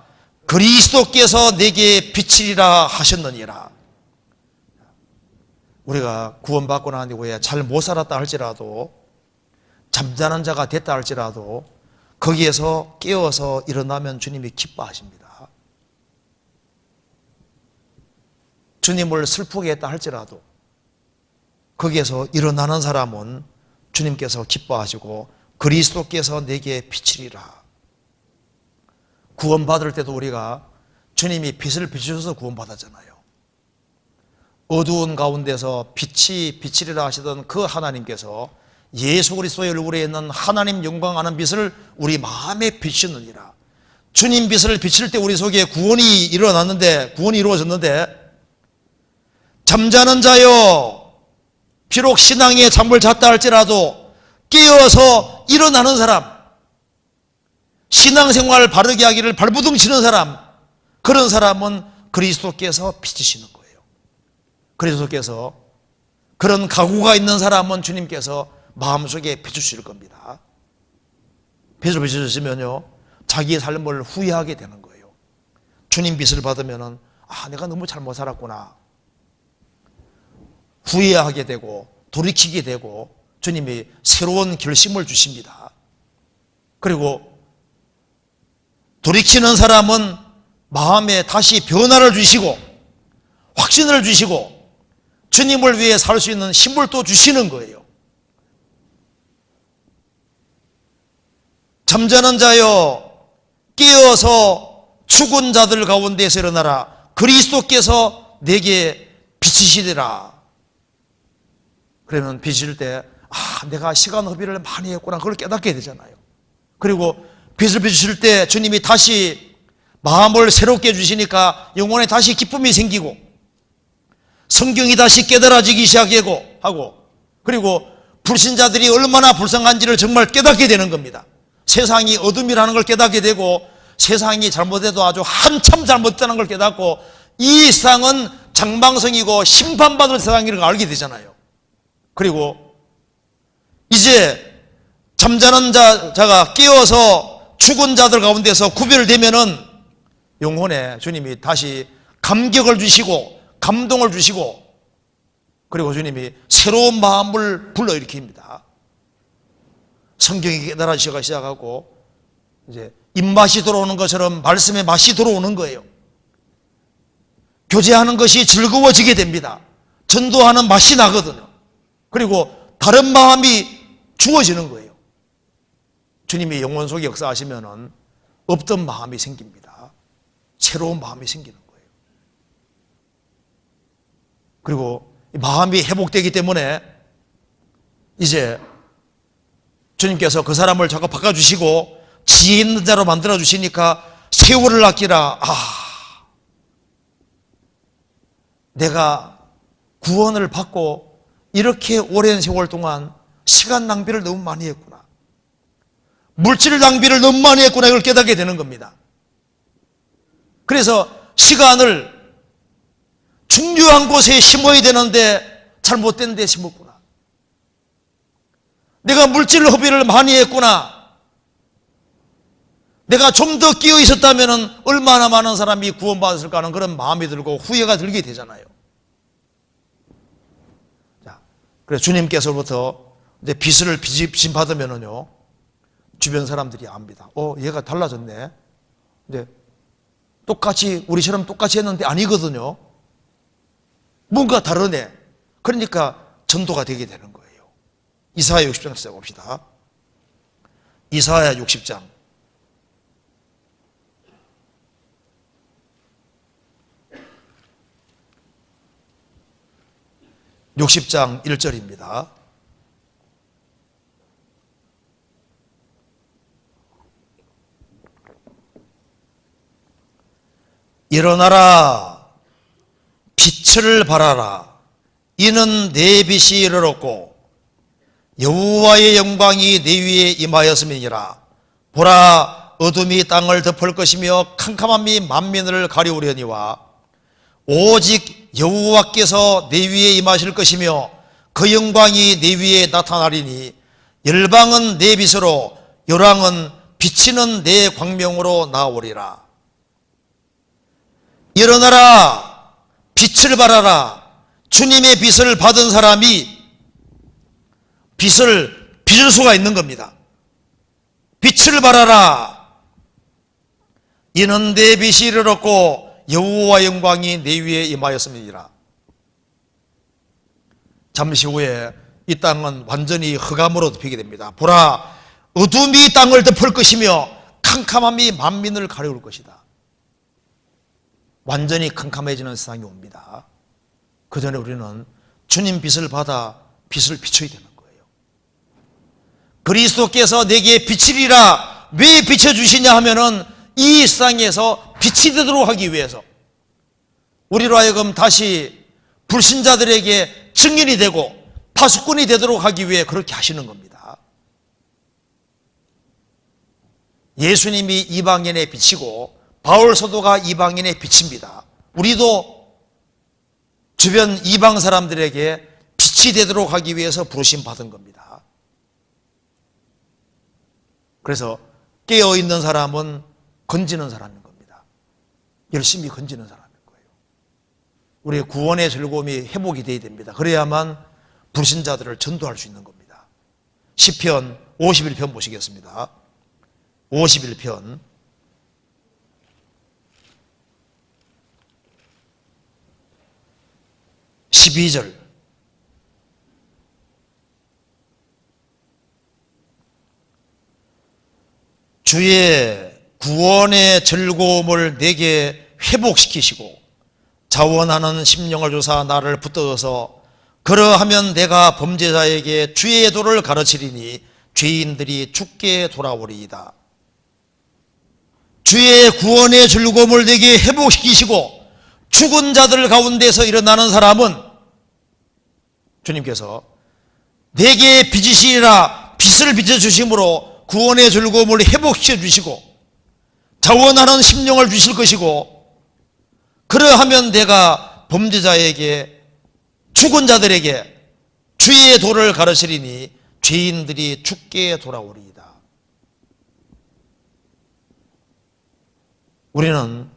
그리스도께서 내게 빛이리라 하셨느니라. 우리가 구원받고 난 이후에 잘 못 살았다 할지라도 잠자는 자가 됐다 할지라도 거기에서 깨어서 일어나면 주님이 기뻐하십니다. 주님을 슬프게 했다 할지라도 거기에서 일어나는 사람은 주님께서 기뻐하시고 그리스도께서 내게 빛이리라. 구원받을 때도 우리가 주님이 빛을 비추셔서 구원받았잖아요. 어두운 가운데서 빛이 비치리라 하시던 그 하나님께서 예수 그리스도의 얼굴에 있는 하나님 영광하는 빛을 우리 마음에 비추느니라. 주님 빛을 비칠 때 우리 속에 구원이 일어났는데, 구원이 이루어졌는데, 잠자는 자여 비록 신앙에 잠을 잤다 할지라도 깨어서 일어나는 사람, 신앙생활 바르게 하기를 발부둥 치는 사람, 그런 사람은 그리스도께서 비치시는 거예요. 그리스도께서 그런 각오가 있는 사람은 주님께서 마음속에 비추실 겁니다. 빛을 비추시면요 자기의 삶을 후회하게 되는 거예요. 주님 빛을 받으면은 내가 너무 잘못 살았구나 후회하게 되고 돌이키게 되고 주님이 새로운 결심을 주십니다. 그리고 돌이키는 사람은 마음에 다시 변화를 주시고 확신을 주시고 주님을 위해 살 수 있는 힘을 또 주시는 거예요. 잠자는 자여 깨어서 죽은 자들 가운데서 일어나라. 그리스도께서 내게 비치시리라. 그러면 비칠 때 내가 시간 허비를 많이 했구나 그걸 깨닫게 되잖아요. 그리고 빛을 비추실 때 주님이 다시 마음을 새롭게 해주시니까 영혼에 다시 기쁨이 생기고 성경이 다시 깨달아지기 시작하고 그리고 불신자들이 얼마나 불쌍한지를 정말 깨닫게 되는 겁니다. 세상이 어둠이라는 걸 깨닫게 되고 세상이 잘못해도 아주 한참 잘못됐다는 걸 깨닫고 이 세상은 장방성이고 심판받을 세상이라는 걸 알게 되잖아요. 그리고 이제 잠자는 자가 깨어서 죽은 자들 가운데서 구별되면은 영혼에 주님이 다시 감격을 주시고 감동을 주시고 그리고 주님이 새로운 마음을 불러일으킵니다. 성경이 깨달아지기 시작하고 이제 입맛이 들어오는 것처럼 말씀의 맛이 들어오는 거예요. 교제하는 것이 즐거워지게 됩니다. 전도하는 맛이 나거든요. 그리고 다른 마음이 주어지는 거예요. 주님이 영혼 속에 역사하시면은 없던 마음이 생깁니다. 새로운 마음이 생기는 거예요. 그리고 마음이 회복되기 때문에 이제 주님께서 그 사람을 자꾸 바꿔주시고 지혜 있는 자로 만들어주시니까 세월을 아끼라. 내가 구원을 받고 이렇게 오랜 세월 동안 시간 낭비를 너무 많이 했구나. 물질 낭비를 너무 많이 했구나. 이걸 깨닫게 되는 겁니다. 그래서 시간을 중요한 곳에 심어야 되는데 잘못된 데 심었구나. 내가 물질 허비를 많이 했구나. 내가 좀 더 끼어 있었다면 얼마나 많은 사람이 구원받았을까 하는 그런 마음이 들고 후회가 들게 되잖아요. 자, 그래서 주님께서부터 이제 빛을 비심 받으면은요, 주변 사람들이 압니다. 얘가 달라졌네. 이제 똑같이, 우리처럼 똑같이 했는데 아니거든요. 뭔가 다르네. 그러니까 전도가 되게 되는 거예요. 이사야 60장 시작합시다. 이사야 60장 1절입니다. 일어나라, 빛을 발하라. 이는 내 빛이 이르렀고 여호와의 영광이 내 위에 임하였음이니라. 보라, 어둠이 땅을 덮을 것이며 캄캄함이 만민을 가리우려니와 오직 여호와께서 내 위에 임하실 것이며 그 영광이 내 위에 나타나리니 열방은 내 빛으로 열왕은 비치는 내 광명으로 나오리라. 일어나라, 빛을 발하라. 주님의 빛을 받은 사람이 빛을 빚을 수가 있는 겁니다. 빛을 발하라. 이는 내 빛이 이르렀고 여호와 영광이 내 위에 임하였음이니라. 잠시 후에 이 땅은 완전히 흑암으로 덮이게 됩니다. 보라, 어둠이 땅을 덮을 것이며 캄캄함이 만민을 가려울 것이다. 완전히 캄캄해지는 세상이 옵니다. 그 전에 우리는 주님 빛을 받아 빛을 비춰야 되는 거예요. 그리스도께서 내게 비치리라. 왜 비춰주시냐 하면은 이 세상에서 빛이 되도록 하기 위해서, 우리로 하여금 다시 불신자들에게 증인이 되고 파수꾼이 되도록 하기 위해 그렇게 하시는 겁니다. 예수님이 이방인의 빛이고 바울 사도가 이방인의 빛입니다. 우리도 주변 이방 사람들에게 빛이 되도록 하기 위해서 부르심 받은 겁니다. 그래서 깨어있는 사람은 건지는 사람인 겁니다. 열심히 건지는 사람인 거예요. 우리의 구원의 즐거움이 회복이 되어야 됩니다. 그래야만 불신자들을 전도할 수 있는 겁니다. 시편 51편 보시겠습니다. 51편 12절. 주의 구원의 즐거움을 내게 회복시키시고 자원하는 심령을 주사 나를 붙들어서 그러하면 내가 범죄자에게 주의 도를 가르치리니 죄인들이 죽게 돌아오리이다. 주의 구원의 즐거움을 내게 회복시키시고 죽은 자들 가운데서 일어나는 사람은 주님께서 내게 빚으시리라. 빛을 비춰주심으로 구원의 즐거움을 회복시켜 주시고 자원하는 심령을 주실 것이고, 그러하면 내가 범죄자에게 죽은 자들에게 주의 도를 가르치리니 죄인들이 죽게 돌아오리이다. 우리는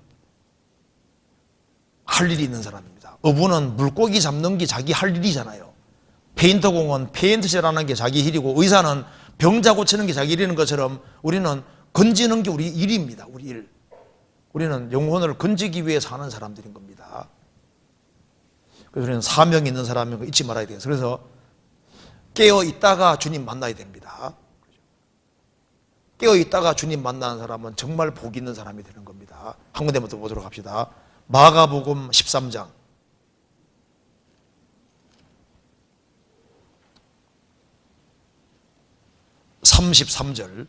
할 일이 있는 사람입니다. 어부는 물고기 잡는 게 자기 할 일이잖아요. 페인터공은 페인트칠하는 게 자기 일이고, 의사는 병자 고치는 게 자기 일인 것처럼 우리는 건지는 게 우리 일입니다. 우리 일. 우리는 영혼을 건지기 위해 사는 사람들인 겁니다. 그래서 우리는 사명이 있는 사람인 거 잊지 말아야 돼요. 그래서 깨어 있다가 주님 만나야 됩니다. 깨어 있다가 주님 만나는 사람은 정말 복 있는 사람이 되는 겁니다. 한 군데부터 보도록 합시다. 마가복음 13장 33절.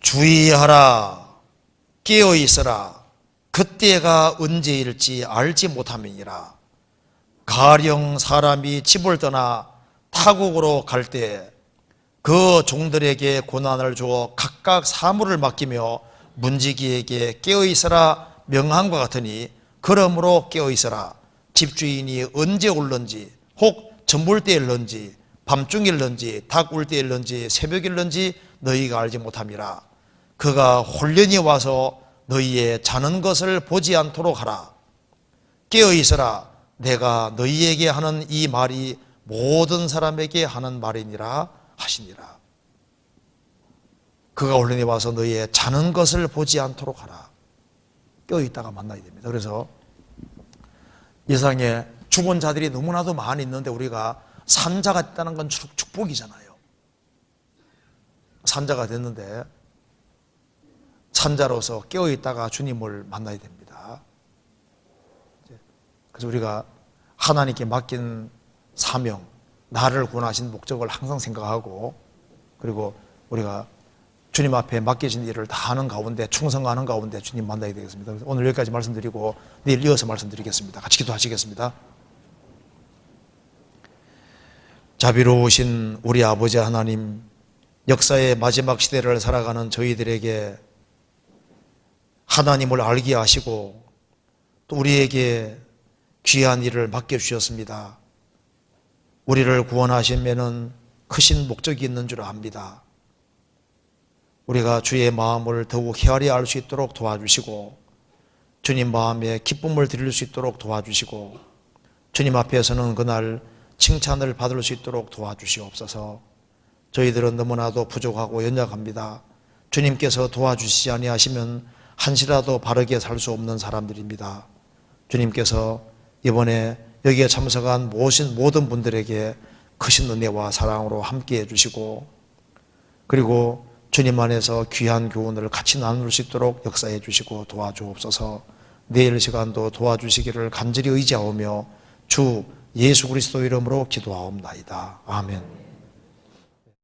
주의하라, 깨어 있어라. 그때가 언제일지 알지 못함이니라. 가령 사람이 집을 떠나 타국으로 갈 때 그 종들에게 고난을 주어 각각 사물을 맡기며 문지기에게 깨어 있어라 명함과 같으니, 그러므로 깨어 있어라. 집주인이 언제 올는지, 혹 전볼 때일런지 밤중일런지 닭 울 때일런지 새벽일런지 너희가 알지 못함이라. 그가 홀련히 와서 너희의 자는 것을 보지 않도록 하라. 깨어 있어라. 내가 너희에게 하는 이 말이 모든 사람에게 하는 말이니라 하시니라. 그가 홀련히 와서 너희의 자는 것을 보지 않도록 하라. 깨어 있다가 만나야 됩니다. 그래서 이 세상에 죽은 자들이 너무나도 많이 있는데 우리가 산자가 됐다는 건 축복이잖아요. 산자가 됐는데 산자로서 깨어있다가 주님을 만나야 됩니다. 그래서 우리가 하나님께 맡긴 사명, 나를 구원하신 목적을 항상 생각하고, 그리고 우리가 주님 앞에 맡겨진 일을 다 하는 가운데, 충성하는 가운데 주님 만나야 되겠습니다. 오늘 여기까지 말씀드리고 내일 이어서 말씀드리겠습니다. 같이 기도하시겠습니다. 자비로우신 우리 아버지 하나님, 역사의 마지막 시대를 살아가는 저희들에게 하나님을 알게 하시고 또 우리에게 귀한 일을 맡겨주셨습니다. 우리를 구원하시면은 크신 목적이 있는 줄 압니다. 우리가 주의 마음을 더욱 헤아려 알 수 있도록 도와주시고 주님 마음에 기쁨을 드릴 수 있도록 도와주시고 주님 앞에서는 그날 칭찬을 받을 수 있도록 도와주시옵소서. 저희들은 너무나도 부족하고 연약합니다. 주님께서 도와주시지 아니하시면 한시라도 바르게 살 수 없는 사람들입니다. 주님께서 이번에 여기에 참석한 모든 분들에게 크신 은혜와 사랑으로 함께 해주시고 그리고 주님 안에서 귀한 교훈을 같이 나눌 수 있도록 역사해 주시고 도와주옵소서. 내일 시간도 도와주시기를 간절히 의지하오며 주 예수 그리스도 이름으로 기도하옵나이다. 아멘.